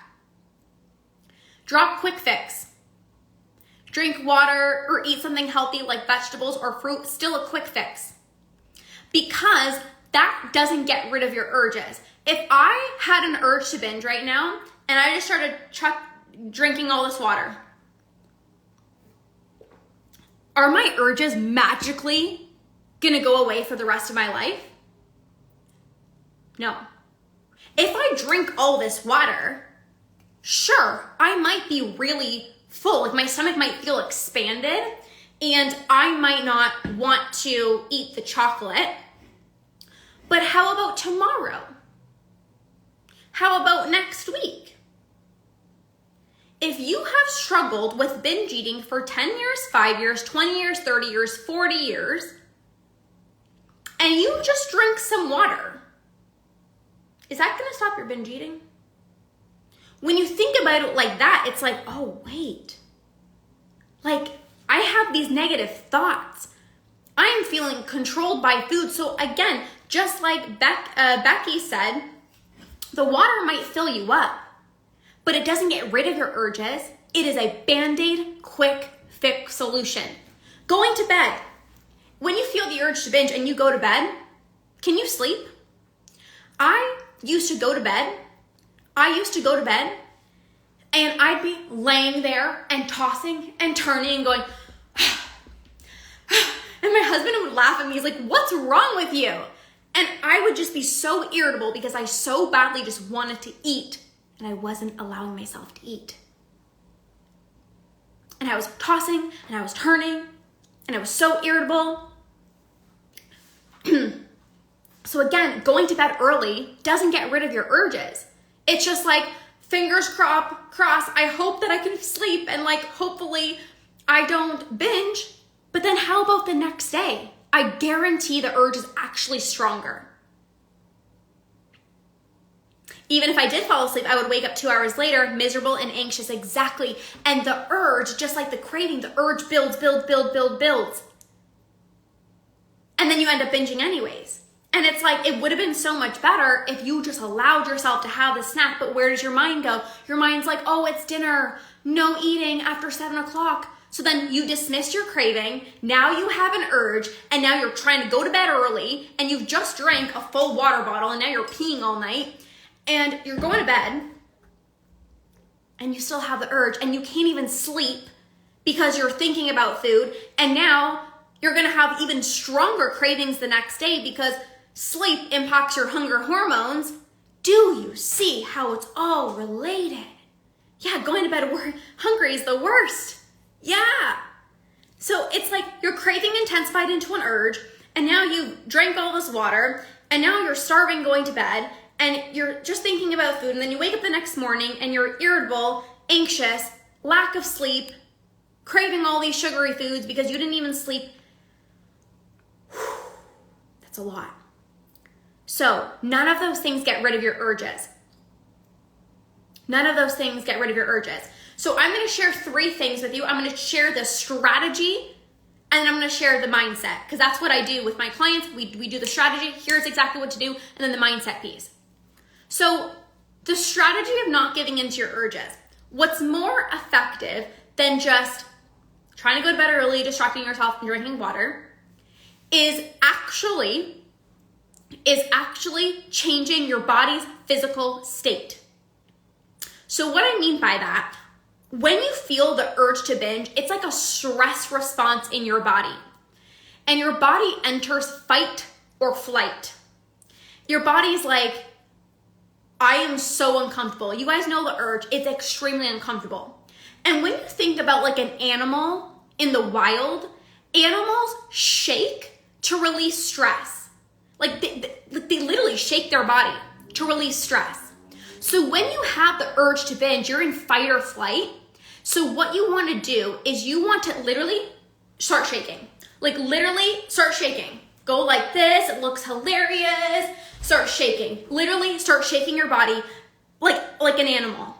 Drop quick fix. Drink water or eat something healthy like vegetables or fruit, still a quick fix. Because that doesn't get rid of your urges. If I had an urge to binge right now and I just started drinking all this water, are my urges magically gonna go away for the rest of my life? No. If I drink all this water, sure, I might be really full. Like my stomach might feel expanded and I might not want to eat the chocolate. But how about tomorrow? How about next week? If you have struggled with binge eating for 10 years, 5 years, 20 years, 30 years, 40 years, and you just drink some water, is that gonna stop your binge eating? When you think about it like that, it's like, oh, wait. Like, I have these negative thoughts. I am feeling controlled by food. So again, just like Becky said, the water might fill you up, but it doesn't get rid of your urges. It is a Band-Aid quick fix solution. Going to bed. When you feel the urge to binge and you go to bed, can you sleep? I used to go to bed and I'd be laying there and tossing and turning and going, and my husband would laugh at me. He's like, what's wrong with you? And I would just be so irritable because I so badly just wanted to eat and I wasn't allowing myself to eat. And I was tossing and I was turning and I was so irritable. So again, going to bed early doesn't get rid of your urges. It's just like, fingers crossed, I hope that I can sleep and like, hopefully I don't binge. But then how about the next day? I guarantee the urge is actually stronger. Even if I did fall asleep, I would wake up 2 hours later, miserable and anxious, exactly. And the urge, just like the craving, the urge builds. And then you end up binging anyways. And it's like, it would have been so much better if you just allowed yourself to have the snack, but where does your mind go? Your mind's like, oh, it's dinner, no eating after 7 o'clock. So then you dismiss your craving, now you have an urge, and now you're trying to go to bed early, and you've just drank a full water bottle, and now you're peeing all night, and you're going to bed, and you still have the urge, and you can't even sleep because you're thinking about food, and now you're gonna have even stronger cravings the next day because sleep impacts your hunger hormones. Do you see how it's all related? Yeah, going to bed hungry is the worst. Yeah. So it's like your craving intensified into an urge, and now you drank all this water, and now you're starving going to bed, and you're just thinking about food, and then you wake up the next morning and you're irritable, anxious, lack of sleep, craving all these sugary foods because you didn't even sleep. That's a lot. So none of those things get rid of your urges. None of those things get rid of your urges. So I'm going to share 3 things with you. I'm going to share the strategy, and then I'm going to share the mindset, because that's what I do with my clients. We do the strategy. Here's exactly what to do, and then the mindset piece. So the strategy of not giving into your urges. What's more effective than just trying to go to bed early, distracting yourself, and drinking water is actually changing your body's physical state. So what I mean by that, when you feel the urge to binge, it's like a stress response in your body. And your body enters fight or flight. Your body's like, I am so uncomfortable. You guys know the urge. It's extremely uncomfortable. And when you think about like an animal in the wild, animals shake to release stress. Like they literally shake their body to release stress. So when you have the urge to binge, you're in fight or flight. So what you want to do is you want to literally start shaking. Like literally start shaking. Go like this. It looks hilarious. Start shaking. Literally start shaking your body like an animal.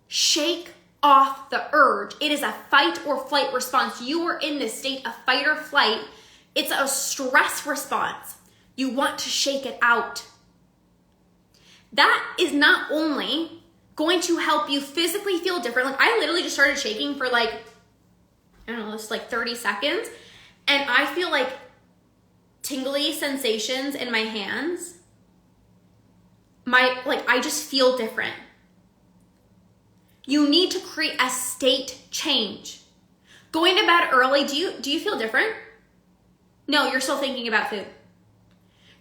Shake off the urge. It is a fight or flight response. You are in this state of fight or flight. It's a stress response. You want to shake it out. That is not only going to help you physically feel different. Like I literally just started shaking for like, I don't know, just like 30 seconds. And I feel like tingly sensations in my hands. I just feel different. You need to create a state change. Going to bed early, do you feel different? No, you're still thinking about food.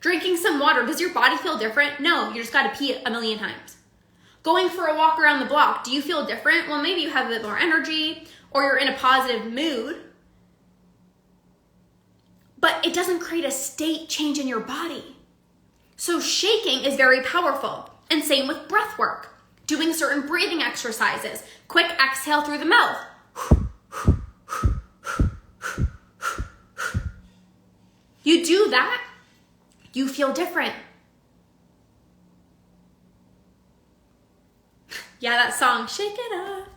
Drinking some water, does your body feel different? No, you just gotta pee a million times. Going for a walk around the block, do you feel different? Well, maybe you have a bit more energy or you're in a positive mood, but it doesn't create a state change in your body. So shaking is very powerful, and same with breath work. Doing certain breathing exercises, quick exhale through the mouth. You do that, you feel different. Yeah, that song, Shake It Off,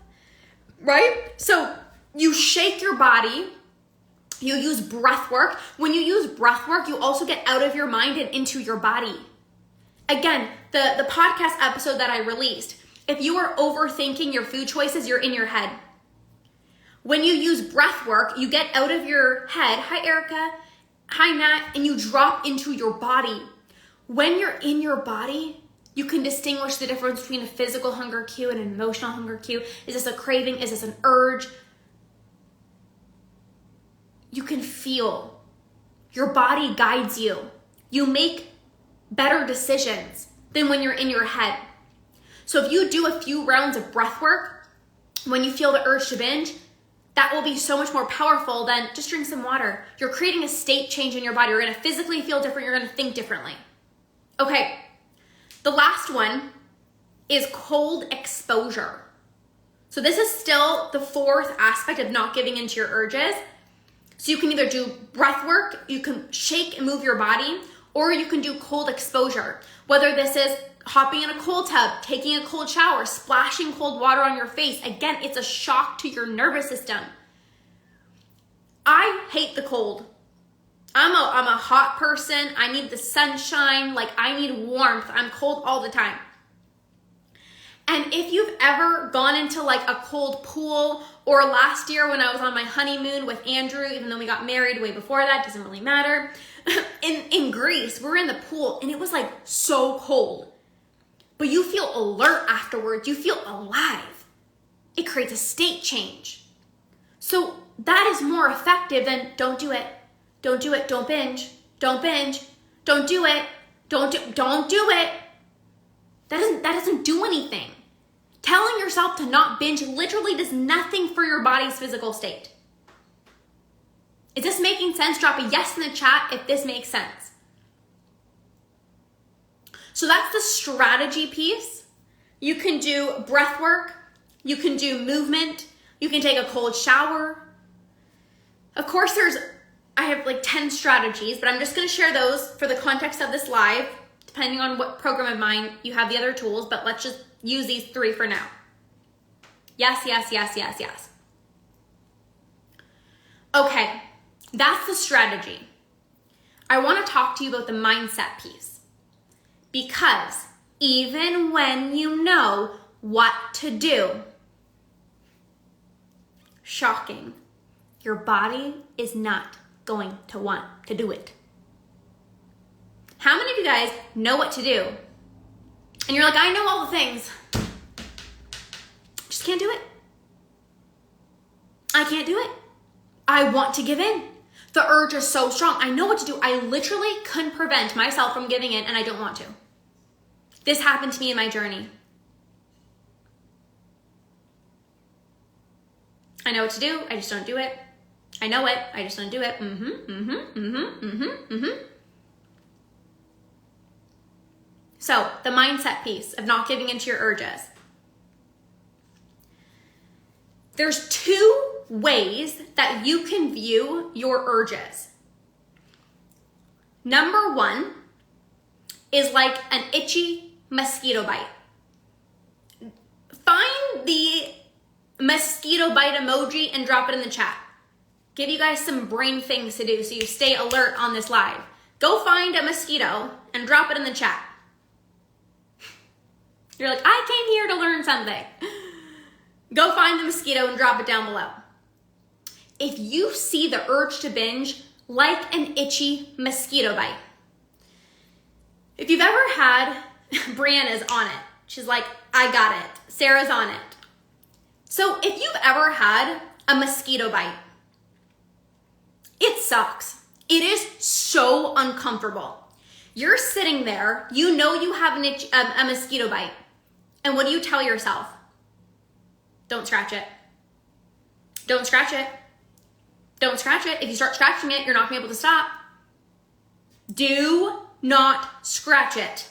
right? So you shake your body, you use breath work. When you use breath work, you also get out of your mind and into your body. Again, the podcast episode that I released, if you are overthinking your food choices, you're in your head. When you use breath work, you get out of your head, hi Erica, hi Nat, and you drop into your body. When you're in your body, you can distinguish the difference between a physical hunger cue and an emotional hunger cue. Is this a craving? Is this an urge? You can feel. Your body guides you. You make better decisions than when you're in your head. So if you do a few rounds of breath work, when you feel the urge to binge, that will be so much more powerful than just drink some water. You're creating a state change in your body. You're gonna physically feel different. You're gonna think differently. Okay, the last one is cold exposure. So this is still the 4th aspect of not giving into your urges. So you can either do breath work, you can shake and move your body, Or you can do cold exposure, whether this is hopping in a cold tub, taking a cold shower, splashing cold water on your face. Again, it's a shock to your nervous system. I hate the cold. I'm a hot person. I need the sunshine. Like, I need warmth. I'm cold all the time. And if you've ever gone into like a cold pool, or last year when I was on my honeymoon with Andrew, even though we got married way before that, doesn't really matter. In Greece, we're in the pool and it was like so cold. But you feel alert afterwards. You feel alive. It creates a state change. So that is more effective than don't do it. Don't do it. Don't binge. Don't binge. Don't do it. Don't do it. That doesn't do anything. Telling yourself to not binge literally does nothing for your body's physical state. Is this making sense? Drop a yes in the chat if this makes sense. So that's the strategy piece. You can do breath work. You can do movement. You can take a cold shower. Of course, I have like 10 strategies, but I'm just going to share those for the context of this live. Depending on what program of mine you have the other tools, but let's just use these 3 for now. Yes, yes, yes, yes, yes. Okay, that's the strategy. I want to talk to you about the mindset piece. Because even when you know what to do, shocking, your body is not going to want to do it. How many of you guys know what to do? And you're like, I know all the things. Just can't do it. I can't do it. I want to give in. The urge is so strong. I know what to do. I literally couldn't prevent myself from giving in, and I don't want to. This happened to me in my journey. I know what to do. I just don't do it. I know it. I just don't do it. So the mindset piece of not giving into your urges. There's 2 ways that you can view your urges. Number 1 is like an itchy mosquito bite. Find the mosquito bite emoji and drop it in the chat. Give you guys some brain things to do so you stay alert on this live. Go find a mosquito and drop it in the chat. You're like, I came here to learn something. Go find the mosquito and drop it down below. If you see the urge to binge like an itchy mosquito bite, if you've ever had, Brianna's on it. She's like, I got it. Sarah's on it. So if you've ever had a mosquito bite, it sucks. It is so uncomfortable. You're sitting there, you know you have a mosquito bite. And what do you tell yourself? Don't scratch it. Don't scratch it. Don't scratch it. If you start scratching it, you're not going to be able to stop. Do not scratch it.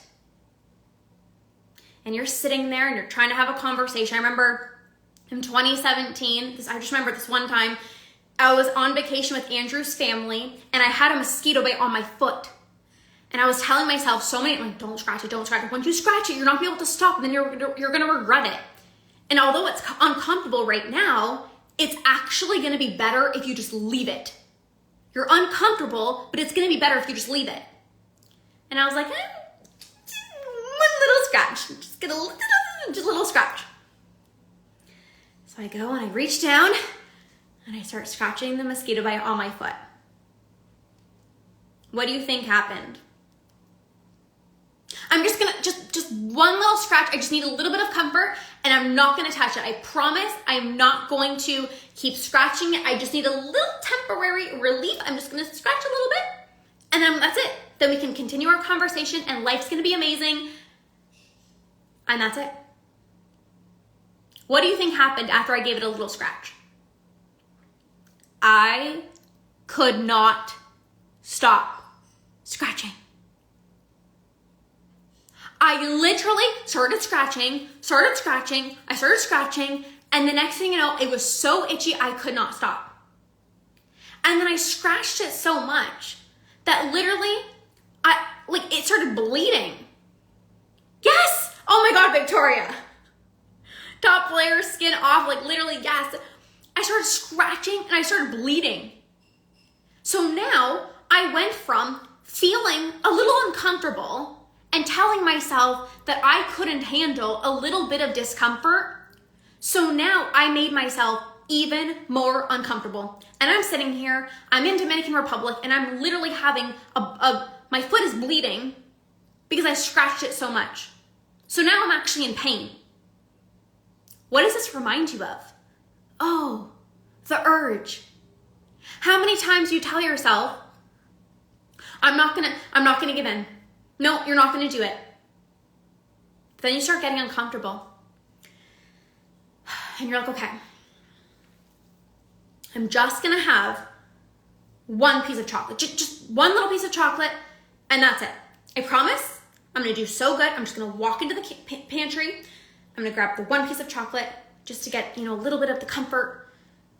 And you're sitting there and you're trying to have a conversation. I remember in 2017, I just remember this one time, I was on vacation with Andrew's family and I had a mosquito bite on my foot. And I was telling myself so many, like, don't scratch it, don't scratch it. Once you scratch it, you're not going to be able to stop, and then you're going to regret it. And although it's uncomfortable right now, it's actually going to be better if you just leave it. You're uncomfortable, but it's going to be better if you just leave it. And I was like, one little scratch. Just get a little scratch. So I go and I reach down and I start scratching the mosquito bite on my foot. What do you think happened? I'm just gonna, just one little scratch. I just need a little bit of comfort and I'm not gonna touch it. I promise I'm not going to keep scratching it. I just need a little temporary relief. I'm just gonna scratch a little bit and then that's it. Then we can continue our conversation and life's gonna be amazing. And that's it. What do you think happened after I gave it a little scratch? I could not stop scratching. I literally started scratching, and the next thing you know, it was so itchy, I could not stop. And then I scratched it so much that literally it started bleeding. Yes! Oh my God, Victoria. Top layer, skin off, like literally, yes. I started scratching and I started bleeding. So now I went from feeling a little uncomfortable and telling myself that I couldn't handle a little bit of discomfort. So now I made myself even more uncomfortable. And I'm sitting here, I'm in Dominican Republic, and I'm literally having my foot is bleeding because I scratched it so much. So now I'm actually in pain. What does this remind you of? Oh, the urge. How many times do you tell yourself, I'm not gonna give in. No, you're not gonna do it. Then you start getting uncomfortable. And you're like, okay, I'm just gonna have one piece of chocolate, just one little piece of chocolate, and that's it. I promise I'm gonna do so good. I'm just gonna walk into the pantry. I'm gonna grab the one piece of chocolate just to get, a little bit of the comfort,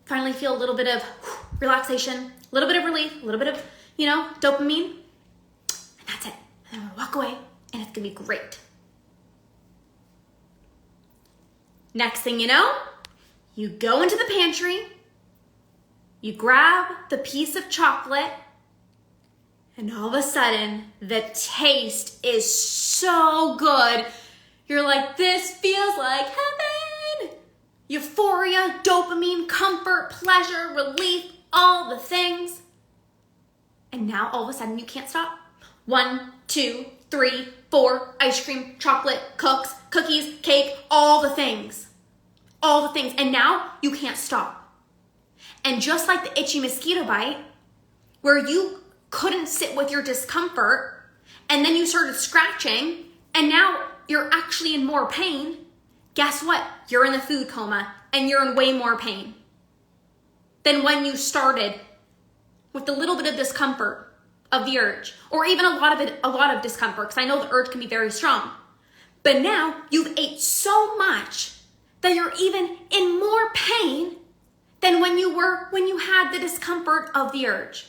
finally feel a little bit of relaxation, a little bit of relief, a little bit of, dopamine, and that's it. And I'm gonna walk away and it's gonna be great. Next thing you know, you go into the pantry, you grab the piece of chocolate, and all of a sudden, the taste is so good. You're like, this feels like heaven. Euphoria, dopamine, comfort, pleasure, relief, all the things. And now all of a sudden you can't stop. 1, 2, 3, 4, ice cream, chocolate, cookies, cake, all the things. All the things. And now you can't stop. And just like the itchy mosquito bite, where you couldn't sit with your discomfort, and then you started scratching, and now you're actually in more pain, guess what? You're in the food coma, and you're in way more pain than when you started with a little bit of discomfort of the urge, or even a lot of discomfort, because I know the urge can be very strong. But now you've ate so much that you're even in more pain than when you had the discomfort of the urge.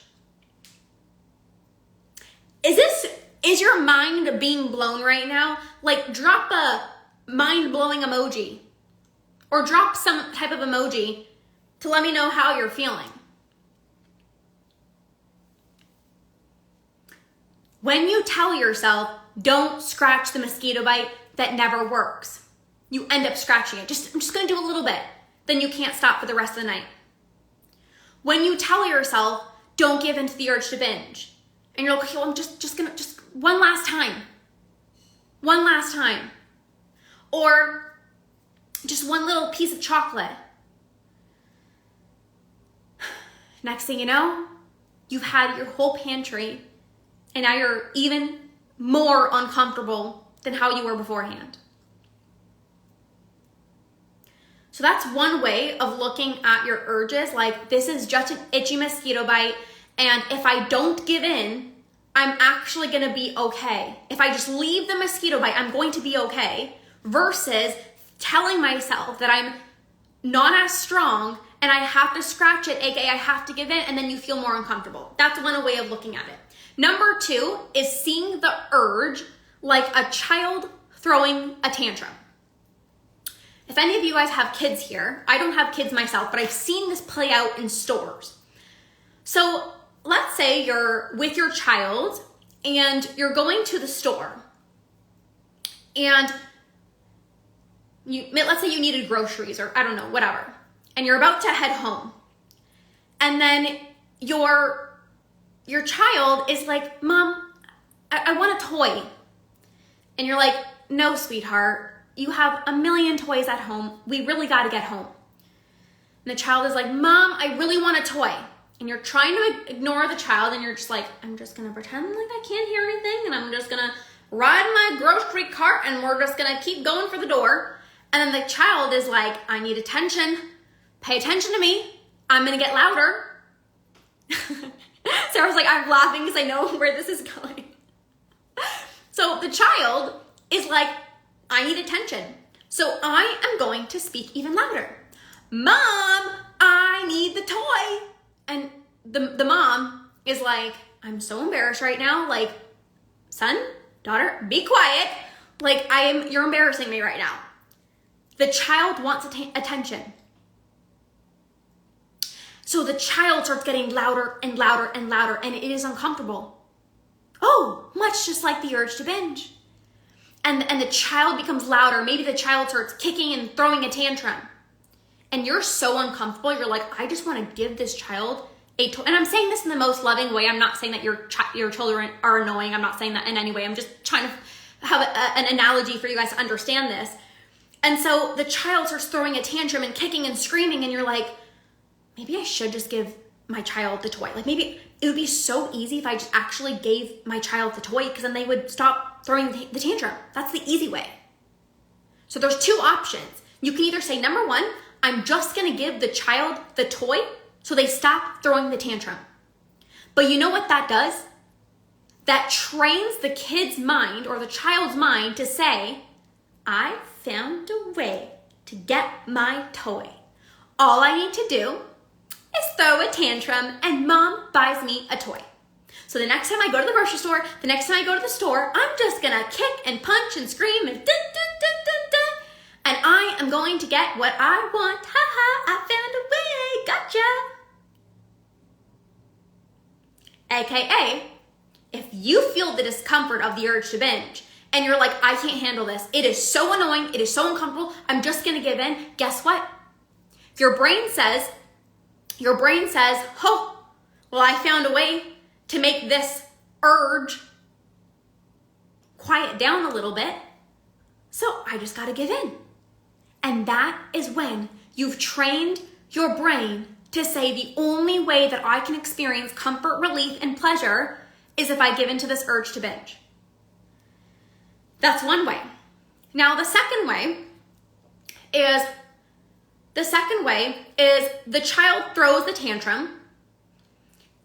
Is your mind being blown right now? Like, drop a mind-blowing emoji, or drop some type of emoji to let me know how you're feeling. When you tell yourself, don't scratch the mosquito bite, that never works. You end up scratching it. I'm just gonna do a little bit. Then you can't stop for the rest of the night. When you tell yourself, don't give in to the urge to binge, and you're like, okay, well, I'm just gonna one last time. One last time. Or just one little piece of chocolate. Next thing you know, you've had your whole pantry, and now you're even more uncomfortable than how you were beforehand. So that's one way of looking at your urges, like, this is just an itchy mosquito bite, and if I don't give in, I'm actually gonna be okay. If I just leave the mosquito bite, I'm going to be okay, versus telling myself that I'm not as strong and I have to scratch it, aka I have to give in, and then you feel more uncomfortable. That's one way of looking at it. Number 2 is seeing the urge like a child throwing a tantrum. If any of you guys have kids here, I don't have kids myself, but I've seen this play out in stores. So let's say you're with your child and you're going to the store, and let's say you needed groceries, or I don't know, whatever, and you're about to head home, and then your child is like, Mom, I want a toy. And you're like, no, sweetheart, you have a million toys at home. We really got to get home. And the child is like, Mom, I really want a toy. And you're trying to ignore the child, and you're just like, I'm just going to pretend like I can't hear anything, and I'm just going to ride my grocery cart, and we're just going to keep going for the door. And then the child is like, I need attention. Pay attention to me. I'm going to get louder. Sarah's like, I'm laughing because I know where this is going. So the child is like, I need attention. So I am going to speak even louder. Mom, I need the toy. And the mom is like, I'm so embarrassed right now. Like, son, daughter, be quiet. Like you're embarrassing me right now. The child wants attention. So the child starts getting louder and louder and louder, and it is uncomfortable. Oh, much just like the urge to binge. And the child becomes louder. Maybe the child starts kicking and throwing a tantrum. And you're so uncomfortable. You're like, I just want to give this child a toy. And I'm saying this in the most loving way. I'm not saying that your children are annoying. I'm not saying that in any way. I'm just trying to have an analogy for you guys to understand this. And so the child starts throwing a tantrum and kicking and screaming, and you're like, maybe I should just give my child the toy. Like maybe it would be so easy if I just actually gave my child the toy, because then they would stop throwing the tantrum. That's the easy way. So there's two options. You can either say, number one, I'm just gonna give the child the toy so they stop throwing the tantrum. But you know what that does? That trains the kid's mind or the child's mind to say, I found a way to get my toy. All I need to do is throw a tantrum and mom buys me a toy. So the next time I go to the grocery store, the next time I go to the store, I'm just gonna kick and punch and scream and dun, dun, dun, dun, dun, and I am going to get what I want. Ha ha, I found a way, gotcha. AKA, if you feel the discomfort of the urge to binge and you're like, I can't handle this, it is so annoying, it is so uncomfortable, I'm just gonna give in, guess what? Your brain says, oh, well, I found a way to make this urge quiet down a little bit, so I just gotta give in. And that is when you've trained your brain to say the only way that I can experience comfort, relief, and pleasure is if I give in to this urge to binge. That's one way. Now, the second way is the child throws the tantrum,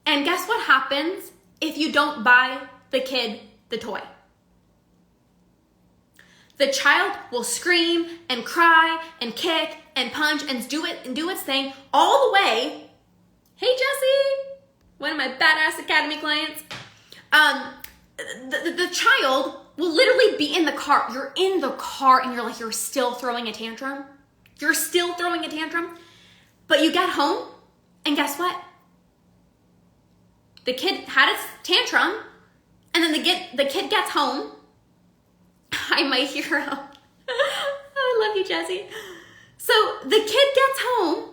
and guess what happens if you don't buy the kid the toy? The child will scream and cry and kick and punch and do its thing all the way. Hey, Jessie, one of my badass academy clients. The child will literally be in the car. You're in the car and you're still throwing a tantrum. You're still throwing a tantrum. But you get home and guess what? The kid had its tantrum, and then the kid gets home. Hi, my hero. I love you, Jessie. So the kid gets home,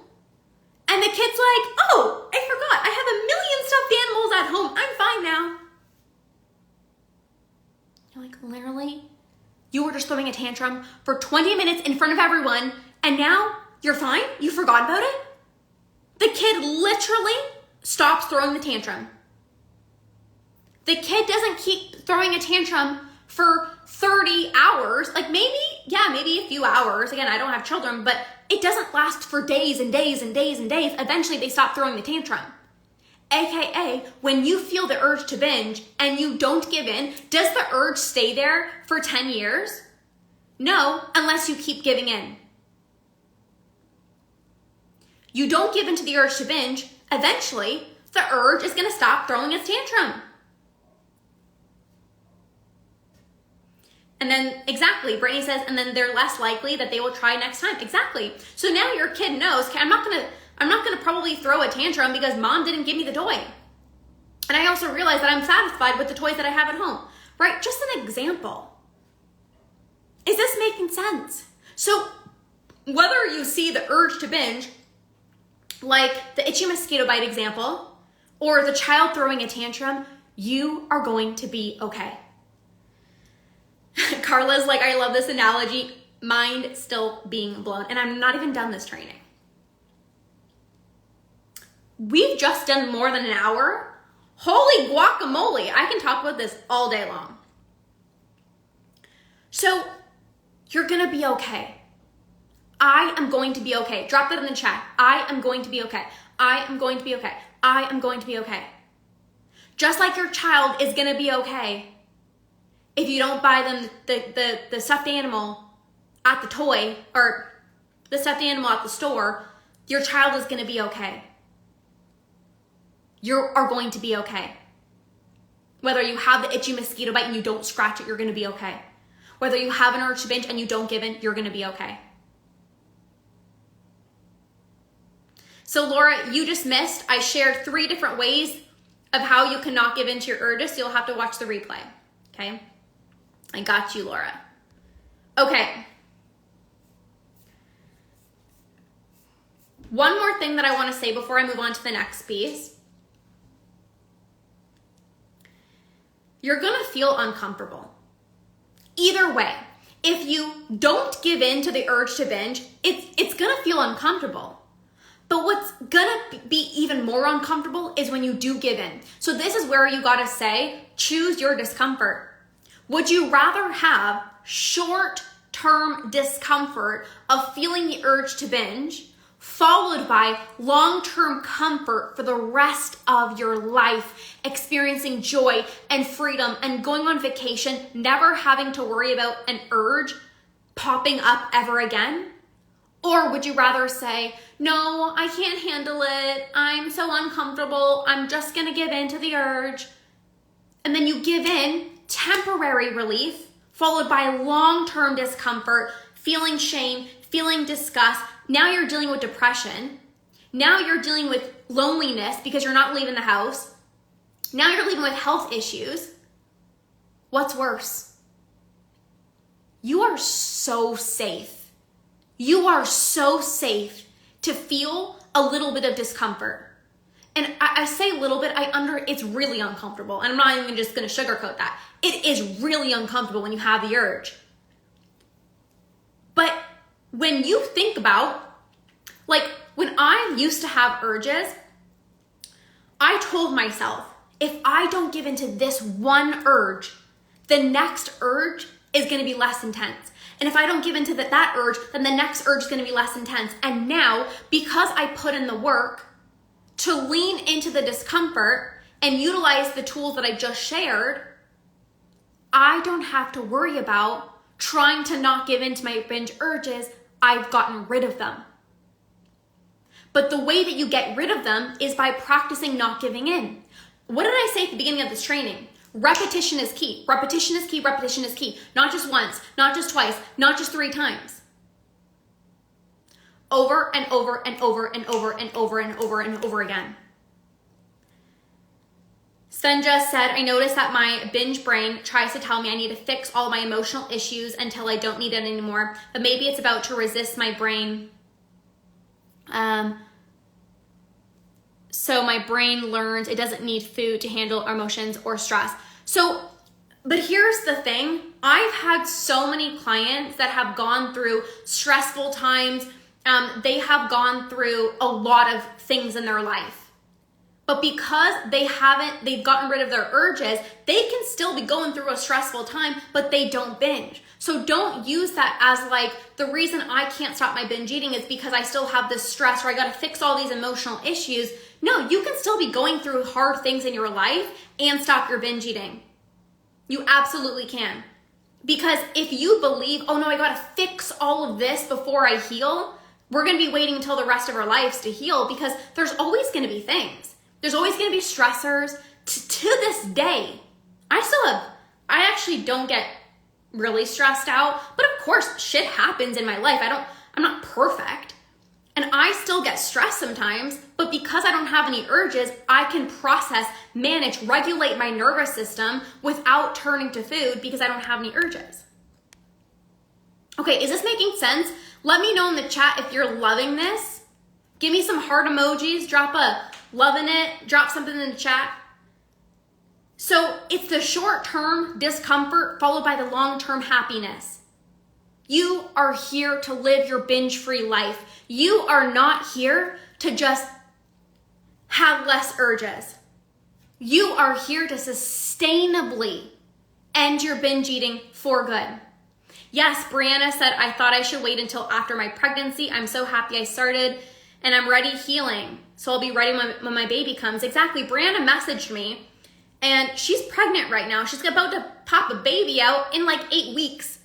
and the kid's like, oh, I forgot. I have a million stuffed animals at home. I'm fine now. You're like, literally? You were just throwing a tantrum for 20 minutes in front of everyone, and now you're fine? You forgot about it? The kid literally stops throwing the tantrum. The kid doesn't keep throwing a tantrum for 30 hours, like maybe a few hours. Again, I don't have children, but it doesn't last for days and days and days and days. Eventually they stop throwing the tantrum. AKA, when you feel the urge to binge and you don't give in, does the urge stay there for 10 years? No, unless you keep giving in. You don't give in to the urge to binge, eventually the urge is gonna stop throwing its tantrum. And then, exactly, Brittany says, and then they're less likely that they will try next time. Exactly. So now your kid knows, okay, I'm not gonna probably throw a tantrum because mom didn't give me the toy. And I also realize that I'm satisfied with the toys that I have at home, right? Just an example. Is this making sense? So whether you see the urge to binge, like the itchy mosquito bite example, or the child throwing a tantrum, you are going to be okay. Carla's like, I love this analogy, mind still being blown. And I'm not even done this training. We've just done more than an hour. Holy guacamole. I can talk about this all day long. So you're going to be okay. I am going to be okay. Drop that in the chat. I am going to be okay. I am going to be okay. I am going to be okay. Just like your child is going to be okay if you don't buy them the stuffed animal at the toy or the stuffed animal at the store, your child is going to be okay. You are going to be okay. Whether you have the itchy mosquito bite and you don't scratch it, you're gonna be okay. Whether you have an urge to binge and you don't give in, you're gonna be okay. So Laura, you just missed, I shared 3 different ways of how you cannot give in to your urges, so you'll have to watch the replay, okay? I got you, Laura. Okay. One more thing that I wanna say before I move on to the next piece. You're gonna feel uncomfortable. Either way, if you don't give in to the urge to binge, it's gonna feel uncomfortable. But what's gonna be even more uncomfortable is when you do give in. So this is where you gotta say, choose your discomfort. Would you rather have short-term discomfort of feeling the urge to binge, followed by long-term comfort for the rest of your life, experiencing joy and freedom and going on vacation, never having to worry about an urge popping up ever again? Or would you rather say, no, I can't handle it, I'm so uncomfortable, I'm just gonna give in to the urge. And then you give in, temporary relief, followed by long-term discomfort, feeling shame, feeling disgust. Now you're dealing with depression. Now you're dealing with loneliness because you're not leaving the house. Now you're living with health issues. What's worse? You are so safe. You are so safe to feel a little bit of discomfort. And I say a little bit, it's really uncomfortable. And I'm not even just gonna sugarcoat that. It is really uncomfortable when you have the urge. But when you think about, like when I used to have urges, I told myself, if I don't give into this one urge, the next urge is gonna be less intense. And if I don't give into that urge, then the next urge is gonna be less intense. And now, because I put in the work to lean into the discomfort and utilize the tools that I just shared, I don't have to worry about trying to not give into my binge urges. I've gotten rid of them. But the way that you get rid of them is by practicing not giving in. What did I say at the beginning of this training? Repetition is key. Repetition is key. Repetition is key. Not just once, not just twice, not just 3 times. Over and over and over and over and over and over and over again. Senja said, I noticed that my binge brain tries to tell me I need to fix all my emotional issues until I don't need it anymore. But maybe it's about to resist my brain. So my brain learns it doesn't need food to handle our emotions or stress. So, but here's the thing. I've had so many clients that have gone through stressful times. They have gone through a lot of things in their life. But because they've gotten rid of their urges, they can still be going through a stressful time, but they don't binge. So don't use that as like, the reason I can't stop my binge eating is because I still have this stress or I gotta fix all these emotional issues. No, you can still be going through hard things in your life and stop your binge eating. You absolutely can. Because if you believe, oh no, I gotta fix all of this before I heal, we're gonna be waiting until the rest of our lives to heal because there's always gonna be things. There's always gonna be stressors. To this day, I actually don't get really stressed out, but of course shit happens in my life. I'm not perfect. And I still get stressed sometimes, but because I don't have any urges, I can process, manage, regulate my nervous system without turning to food because I don't have any urges. Okay, is this making sense? Let me know in the chat if you're loving this. Give me some heart emojis, drop a loving it, drop something in the chat. So it's the short-term discomfort followed by the long-term happiness. You are here to live your binge-free life. You are not here to just have less urges. You are here to sustainably end your binge eating for good. Yes, Brianna said, I thought I should wait until after my pregnancy. I'm so happy I started and I'm ready healing. So I'll be ready when my baby comes. Exactly. Brianna messaged me and she's pregnant right now. She's about to pop a baby out in like 8 weeks.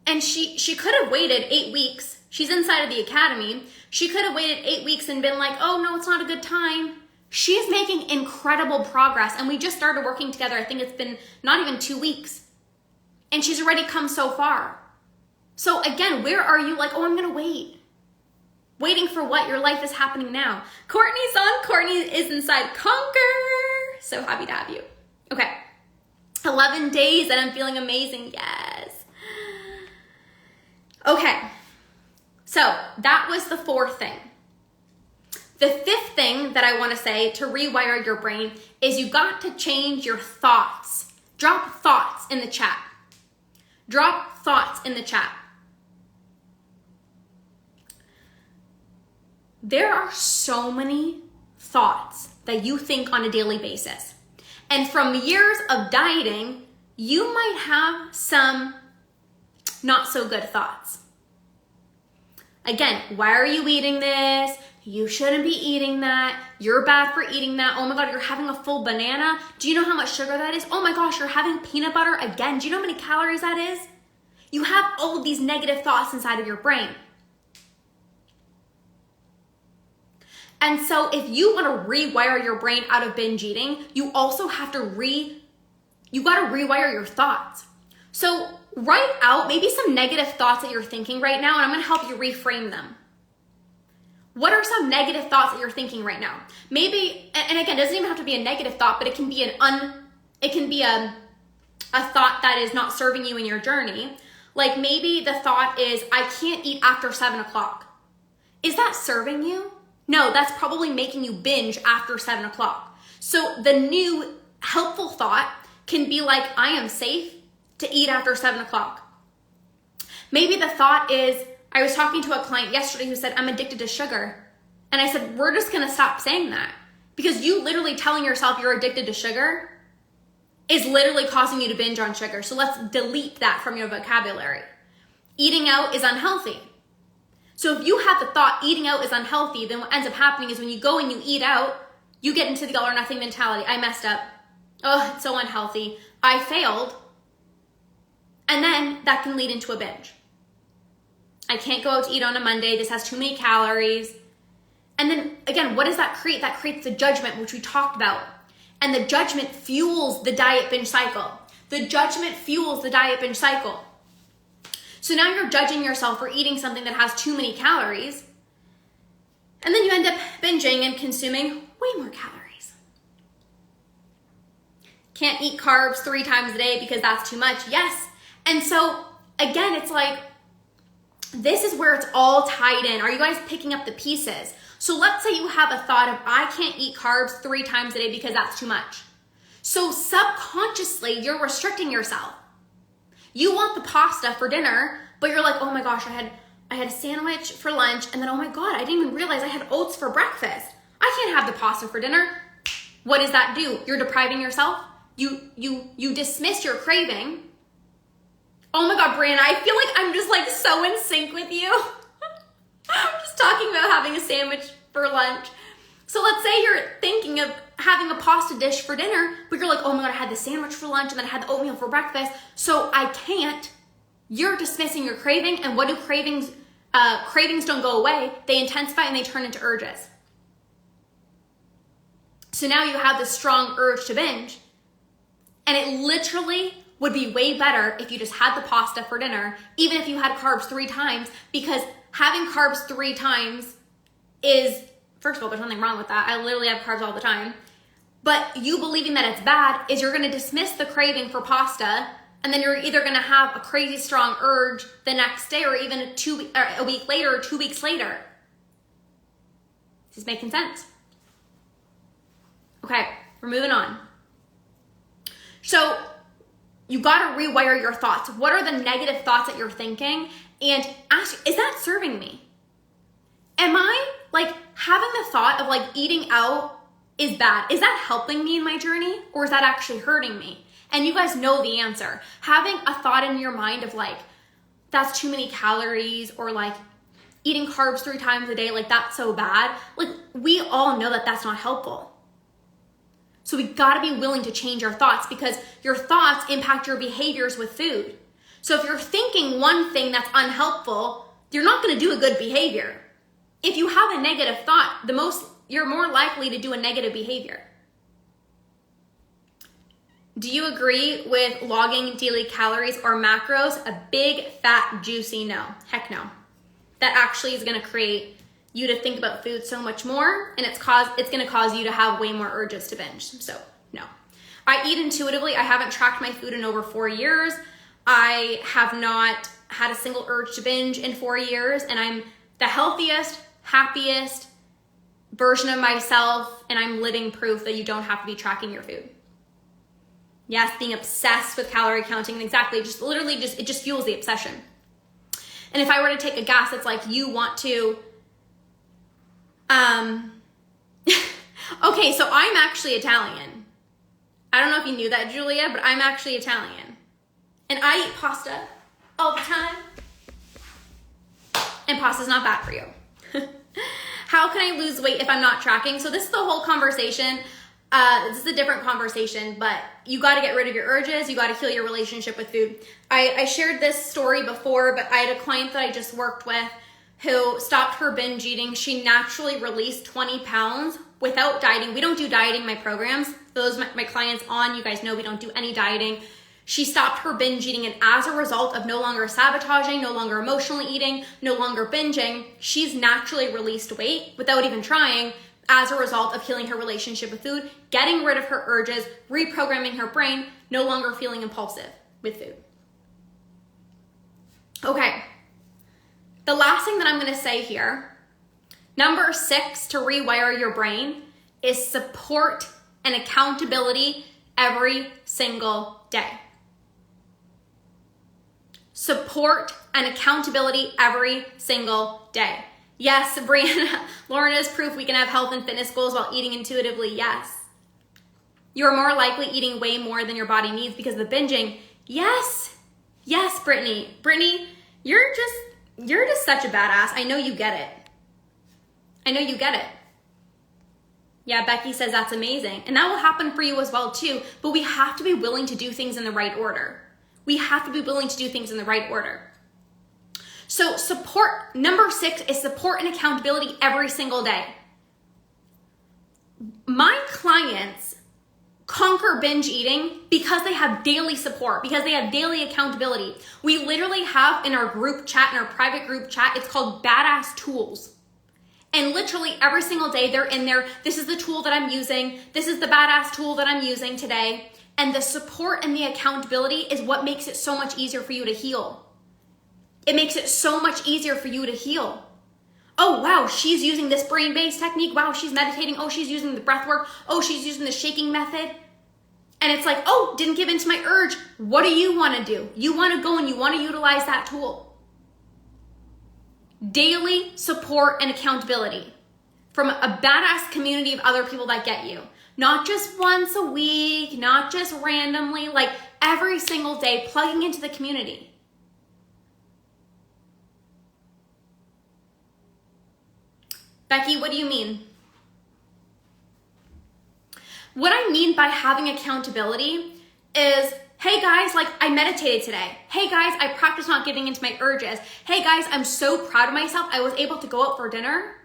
And she could have waited 8 weeks. She's inside of the academy. She could have waited 8 weeks and been like, oh no, it's not a good time. She is making incredible progress, and we just started working together. I think it's been not even 2 weeks, and she's already come so far. So again, where are you like, oh, I'm gonna wait? Waiting for what? Your life is happening now. Courtney's on. Courtney is inside Conquer. So happy to have you. Okay. 11 days and I'm feeling amazing. Yes. Okay. So that was the 4th thing. The 5th thing that I want to say to rewire your brain is you got to change your thoughts. Drop thoughts in the chat. Drop thoughts in the chat. There are so many thoughts that you think on a daily basis. And from years of dieting, you might have some not so good thoughts. Again, why are you eating this? You shouldn't be eating that. You're bad for eating that. Oh my God, you're having a full banana. Do you know how much sugar that is? Oh my gosh, you're having peanut butter again. Do you know how many calories that is? You have all of these negative thoughts inside of your brain. And so if you want to rewire your brain out of binge eating, you also have to you got to rewire your thoughts. So write out maybe some negative thoughts that you're thinking right now, and I'm going to help you reframe them. What are some negative thoughts that you're thinking right now? Maybe, and again, it doesn't even have to be a negative thought, but it can be a thought that is not serving you in your journey. Like maybe the thought is, I can't eat after 7 o'clock. Is that serving you? No, that's probably making you binge after 7 o'clock. So the new helpful thought can be like, I am safe to eat after 7 o'clock. Maybe the thought is, I was talking to a client yesterday who said, I'm addicted to sugar. And I said, we're just gonna stop saying that. Because you literally telling yourself you're addicted to sugar is literally causing you to binge on sugar. So let's delete that from your vocabulary. Eating out is unhealthy. So if you have the thought eating out is unhealthy, then what ends up happening is when you go and you eat out, you get into the all or nothing mentality. I messed up. Oh, it's so unhealthy. I failed. And then that can lead into a binge. I can't go out to eat on a Monday. This has too many calories. And then again, what does that create? That creates the judgment, which we talked about. And the judgment fuels the diet binge cycle. The judgment fuels the diet binge cycle. So now you're judging yourself for eating something that has too many calories. And then you end up binging and consuming way more calories. Can't eat carbs 3 times a day because that's too much. Yes. And so again, it's like, this is where it's all tied in. Are you guys picking up the pieces? So let's say you have a thought of, I can't eat carbs 3 times a day because that's too much. So subconsciously, you're restricting yourself. You want the pasta for dinner, but you're like, oh my gosh, I had a sandwich for lunch, and then oh my God, I didn't even realize I had oats for breakfast. I can't have the pasta for dinner. What does that do? You're depriving yourself. You dismiss your craving. Oh my God, Brianna, I feel like I'm just like so in sync with you. I'm just talking about having a sandwich for lunch. So let's say you're thinking of having a pasta dish for dinner, but you're like, oh my God, I had the sandwich for lunch and then I had the oatmeal for breakfast, so I can't. You're dismissing your craving, and what do cravings? Cravings don't go away. They intensify and they turn into urges. So now you have this strong urge to binge, and it literally would be way better if you just had the pasta for dinner, even if you had carbs 3 times, because having carbs 3 times is, first of all, there's nothing wrong with that. I literally have carbs all the time. But you believing that it's bad is you're going to dismiss the craving for pasta, and then you're either going to have a crazy strong urge the next day, or even a week later or 2 weeks later. This is making sense. Okay, we're moving on. So you got to rewire your thoughts. What are the negative thoughts that you're thinking? And ask, is that serving me? Am I like having the thought of like eating out is bad? Is that helping me in my journey, or is that actually hurting me? And you guys know the answer. Having a thought in your mind of like, that's too many calories, or like eating carbs 3 times a day, like that's so bad. Like we all know that that's not helpful. So we gotta be willing to change our thoughts, because your thoughts impact your behaviors with food. So if you're thinking one thing that's unhelpful, you're not gonna do a good behavior. If you have a negative thought, the most you're more likely to do a negative behavior. Do you agree with logging daily calories or macros? A big, fat, juicy no. Heck no. That actually is going to create you to think about food so much more, and it's going to cause you to have way more urges to binge. So no. I eat intuitively. I haven't tracked my food in over 4 years. I have not had a single urge to binge in 4 years, and I'm the healthiest, happiest version of myself, and I'm living proof that you don't have to be tracking your food. Yes, being obsessed with calorie counting, exactly, it just fuels the obsession. And if I were to take a guess, it's like you want to, okay, so I'm actually Italian. I don't know if you knew that, Julia, but I'm actually Italian. And I eat pasta all the time. And pasta's not bad for you. How can I lose weight if I'm not tracking? So this is the whole conversation. This is a different conversation, but you got to get rid of your urges. You got to heal your relationship with food. I shared this story before, but I had a client that I just worked with who stopped her binge eating. She naturally released 20 pounds without dieting. We don't do dieting in my programs. Those my clients on, you guys know we don't do any dieting. She stopped her binge eating, and as a result of no longer sabotaging, no longer emotionally eating, no longer binging, she's naturally released weight without even trying as a result of healing her relationship with food, getting rid of her urges, reprogramming her brain, no longer feeling impulsive with food. Okay, the last thing that I'm gonna say here, number 6 to rewire your brain is support and accountability every single day. Support and accountability every single day. Yes, Brianna, Lauren is proof we can have health and fitness goals while eating intuitively. Yes. You're more likely eating way more than your body needs because of the binging. Yes. Yes, Brittany. Brittany, you're just such a badass. I know you get it. I know you get it. Yeah, Becky says that's amazing. And that will happen for you as well too. But we have to be willing to do things in the right order. We have to be willing to do things in the right order. So support, number 6 is support and accountability every single day. My clients conquer binge eating because they have daily support, because they have daily accountability. We literally have in our group chat, in our private group chat, it's called Badass Tools. And literally every single day they're in there. This is the tool that I'm using. This is the badass tool that I'm using today. And the support and the accountability is what makes it so much easier for you to heal. It makes it so much easier for you to heal. Oh, wow, she's using this brain-based technique. Wow, she's meditating. Oh, she's using the breath work. Oh, she's using the shaking method. And it's like, oh, didn't give in to my urge. What do you want to do? You want to go and you want to utilize that tool. Daily support and accountability from a badass community of other people that get you. Not just once a week, not just randomly, like every single day, plugging into the community. Becky, what do you mean? What I mean by having accountability is, hey guys, like I meditated today. Hey guys, I practiced not giving into my urges. Hey guys, I'm so proud of myself. I was able to go out for dinner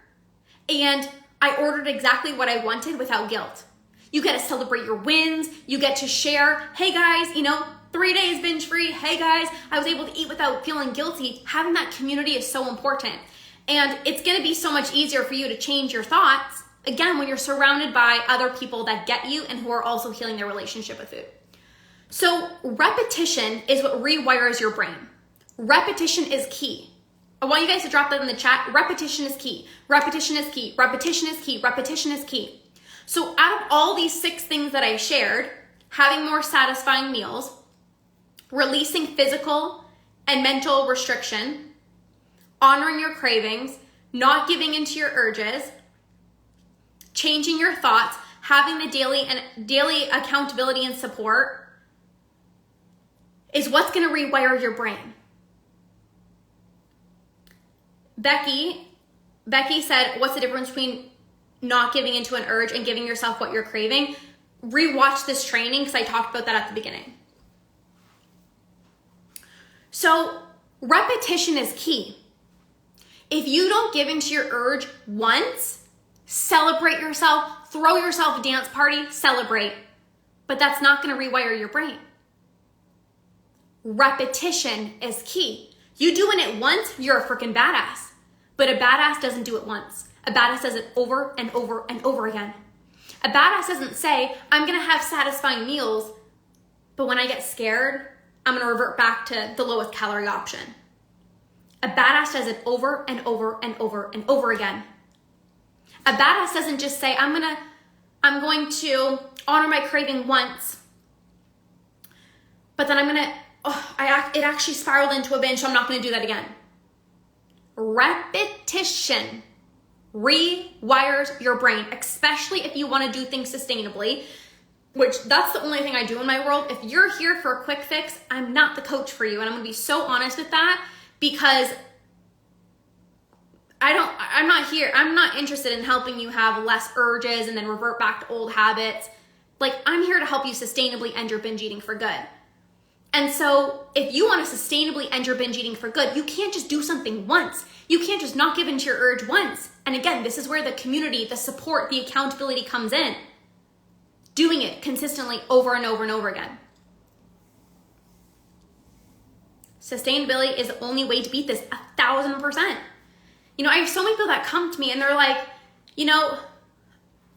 and I ordered exactly what I wanted without guilt. You get to celebrate your wins. You get to share, hey guys, 3 days binge free. Hey guys, I was able to eat without feeling guilty. Having that community is so important. And it's going to be so much easier for you to change your thoughts, again, when you're surrounded by other people that get you and who are also healing their relationship with food. So repetition is what rewires your brain. Repetition is key. I want you guys to drop that in the chat. Repetition is key. Repetition is key. Repetition is key. Repetition is key. So out of all these 6 things that I shared, having more satisfying meals, releasing physical and mental restriction, honoring your cravings, not giving into your urges, changing your thoughts, having the daily accountability and support is what's going to rewire your brain. Becky said, what's the difference between not giving into an urge and giving yourself what you're craving? Rewatch this training because I talked about that at the beginning. So repetition is key. If you don't give into your urge once, Celebrate yourself, throw yourself a dance party, celebrate. But that's not gonna rewire your brain. Repetition is key. You doing it once, you're a freaking badass. But a badass doesn't do it once. A badass does it over and over and over again. A badass doesn't say, I'm gonna have satisfying meals, but when I get scared, I'm gonna revert back to the lowest calorie option. A badass does it over and over and over and over again. A badass doesn't just say, I'm going to honor my craving once, but then it actually spiraled into a binge, so I'm not gonna do that again. Repetition rewires your brain, especially if you wanna do things sustainably, which that's the only thing I do in my world. If you're here for a quick fix, I'm not the coach for you. And I'm gonna be so honest with that, because I'm not interested in helping you have less urges and then revert back to old habits. Like, I'm here to help you sustainably end your binge eating for good. And so if you want to sustainably end your binge eating for good, you can't just do something once. You can't just not give into your urge once. And again, this is where the community, the support, the accountability comes in. Doing it consistently over and over and over again. Sustainability is the only way to beat this, 1,000%. You know, I have so many people that come to me and they're like, you know,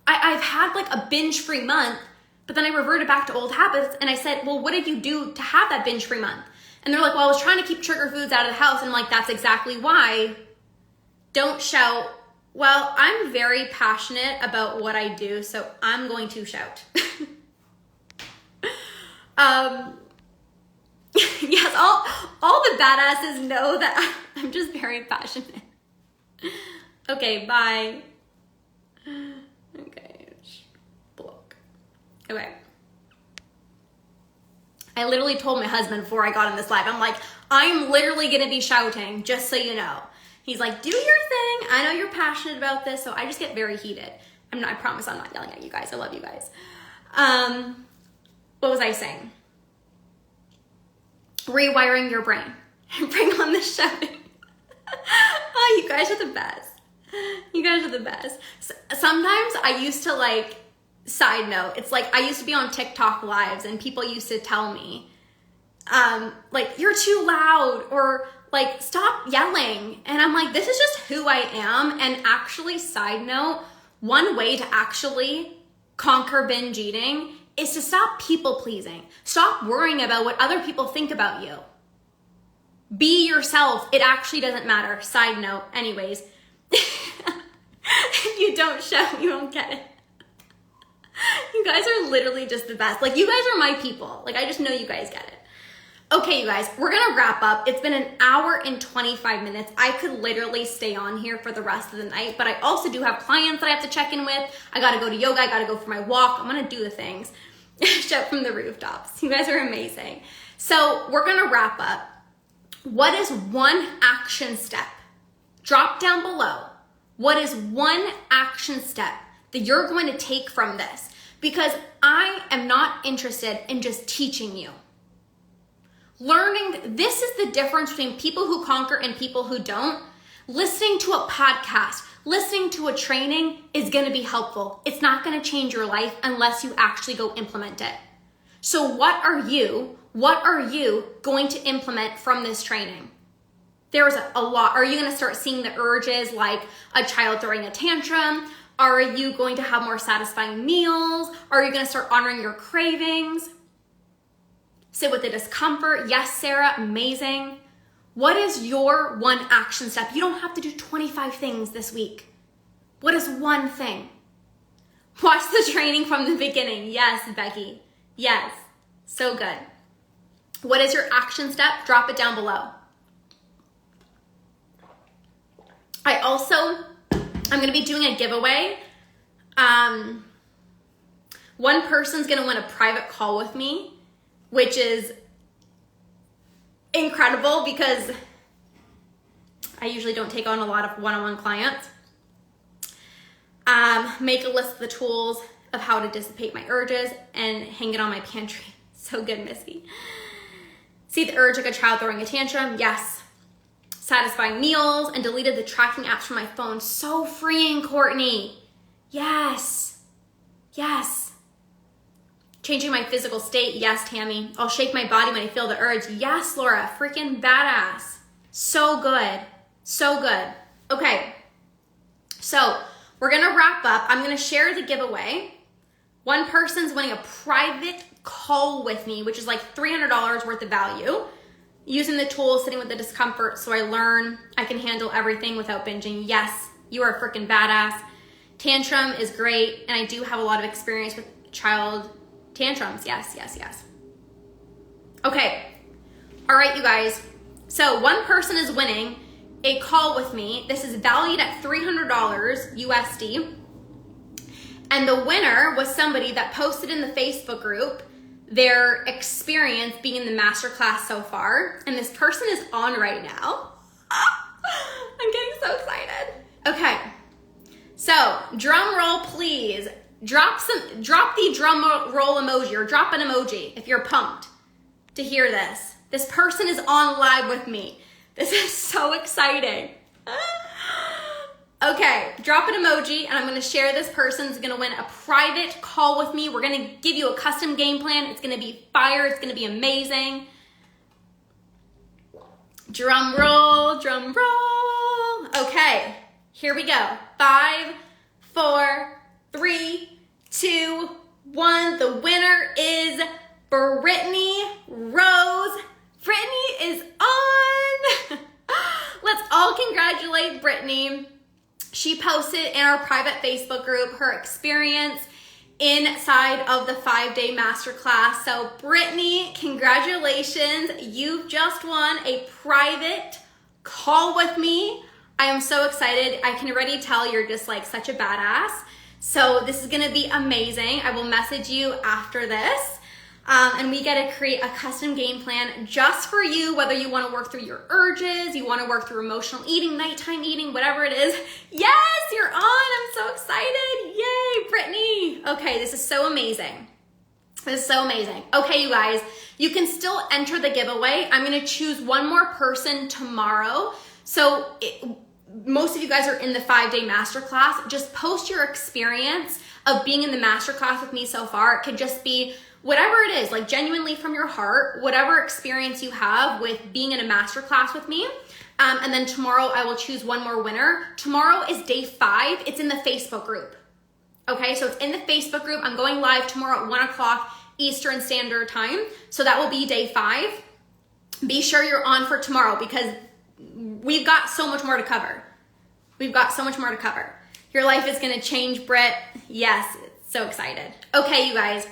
I've had like a binge-free month, but then I reverted back to old habits. And I said, well, what did you do to have that binge-free month? And they're like, well, I was trying to keep trigger foods out of the house. And I'm like, that's exactly why. Don't shout. Well, I'm very passionate about what I do, so I'm going to shout. Yes, all the badasses know that I'm just very passionate. Okay, bye. Okay, block. Okay. I literally told my husband before I got in this live, I'm like, I'm literally gonna be shouting, just so you know. He's like, do your thing. I know you're passionate about this, so I just get very heated. I promise I'm not yelling at you guys. I love you guys. What was I saying? Rewiring your brain. Bring on the shouting. Oh, you guys are the best. You guys are the best. Sometimes I used to like, side note, it's like I used to be on TikTok lives and people used to tell me, like, you're too loud, or like, stop yelling. And I'm like, this is just who I am. And actually, side note, one way to actually conquer binge eating is to stop people pleasing. Stop worrying about what other people think about you. Be yourself. It actually doesn't matter. Side note, anyways. If you don't show, you won't get it. You guys are literally just the best. Like, you guys are my people. Like, I just know you guys get it. Okay, you guys, we're gonna wrap up. It's been an hour and 25 minutes. I could literally stay on here for the rest of the night, but I also do have clients that I have to check in with. I gotta go to yoga, I gotta go for my walk. I'm gonna do the things. Shout from the rooftops. You guys are amazing. So we're gonna wrap up. What is one action step? Drop down below. What is one action step that you're going to take from this? Because I am not interested in just teaching you. Learning, this is the difference between people who conquer and people who don't. Listening to a podcast, listening to a training is going to be helpful. It's not going to change your life unless you actually go implement it. So what are you going to implement from this training? There's a lot. Are you going to start seeing the urges like a child throwing a tantrum? Are you going to have more satisfying meals? Are you going to start honoring your cravings? Sit with the discomfort. Yes, Sarah, amazing. What is your one action step? You don't have to do 25 things this week. What is one thing? Watch the training from the beginning. Yes, Becky. Yes, so good. What is your action step? Drop it down below. I'm going to be doing a giveaway. One person's going to win a private call with me, which is incredible because I usually don't take on a lot of one-on-one clients. Make a list of the tools of how to dissipate my urges and hang it on my pantry. So good, Missy. See the urge like a child throwing a tantrum? Yes. Satisfying meals and deleted the tracking apps from my phone. So freeing, Courtney. Yes. Yes. Changing my physical state. Yes, Tammy. I'll shake my body when I feel the urge. Yes, Laura. Freaking badass. So good. So good. Okay. So we're going to wrap up. I'm going to share the giveaway. One person's winning a private call with me, which is like $300 worth of value, using the tools, sitting with the discomfort, so I learn I can handle everything without binging. Yes, you are a freaking badass. Tantrum is great, and I do have a lot of experience with child tantrums. Yes, yes, yes. Okay. All right, you guys. So one person is winning a call with me. This is valued at $300 USD. And the winner was somebody that posted in the Facebook group their experience being in the masterclass so far. And this person is on right now. I'm getting so excited. Okay. So drum roll, please. Drop the drum roll emoji, or drop an emoji if you're pumped to hear this. This person is on live with me. This is so exciting. Okay, drop an emoji, and I'm gonna share this person's gonna win a private call with me. We're gonna give you a custom game plan. It's gonna be fire, it's gonna be amazing. Drum roll, drum roll. Okay, here we go. 5, 4, 3, 2, 1. The winner is Brittany Rose. Brittany is on. Let's all congratulate Brittany. She posted in our private Facebook group her experience inside of the 5-day masterclass. So Brittany, congratulations. You've just won a private call with me. I am so excited. I can already tell you're just like such a badass. So this is gonna be amazing. I will message you after this. And we get to create a custom game plan just for you, whether you want to work through your urges, you want to work through emotional eating, nighttime eating, whatever it is. Yes, you're on. I'm so excited. Yay, Brittany. Okay, this is so amazing. This is so amazing. Okay, you guys, you can still enter the giveaway. I'm going to choose one more person tomorrow. So most of you guys are in the 5-day masterclass. Just post your experience of being in the masterclass with me so far. It could just be whatever it is, like genuinely from your heart, whatever experience you have with being in a masterclass with me. And then tomorrow I will choose one more winner. Tomorrow is day 5. It's in the Facebook group. Okay, so it's in the Facebook group. I'm going live tomorrow at 1 o'clock Eastern Standard Time. So that will be day 5. Be sure you're on for tomorrow because we've got so much more to cover. We've got so much more to cover. Your life is gonna change, Britt. Yes, so excited. Okay, you guys.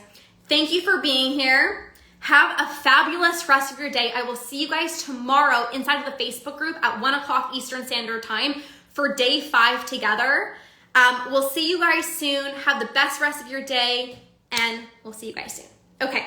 Thank you for being here. Have a fabulous rest of your day. I will see you guys tomorrow inside of the Facebook group at 1 o'clock Eastern Standard Time for day 5 together. We'll see you guys soon. Have the best rest of your day, and we'll see you guys soon. Okay.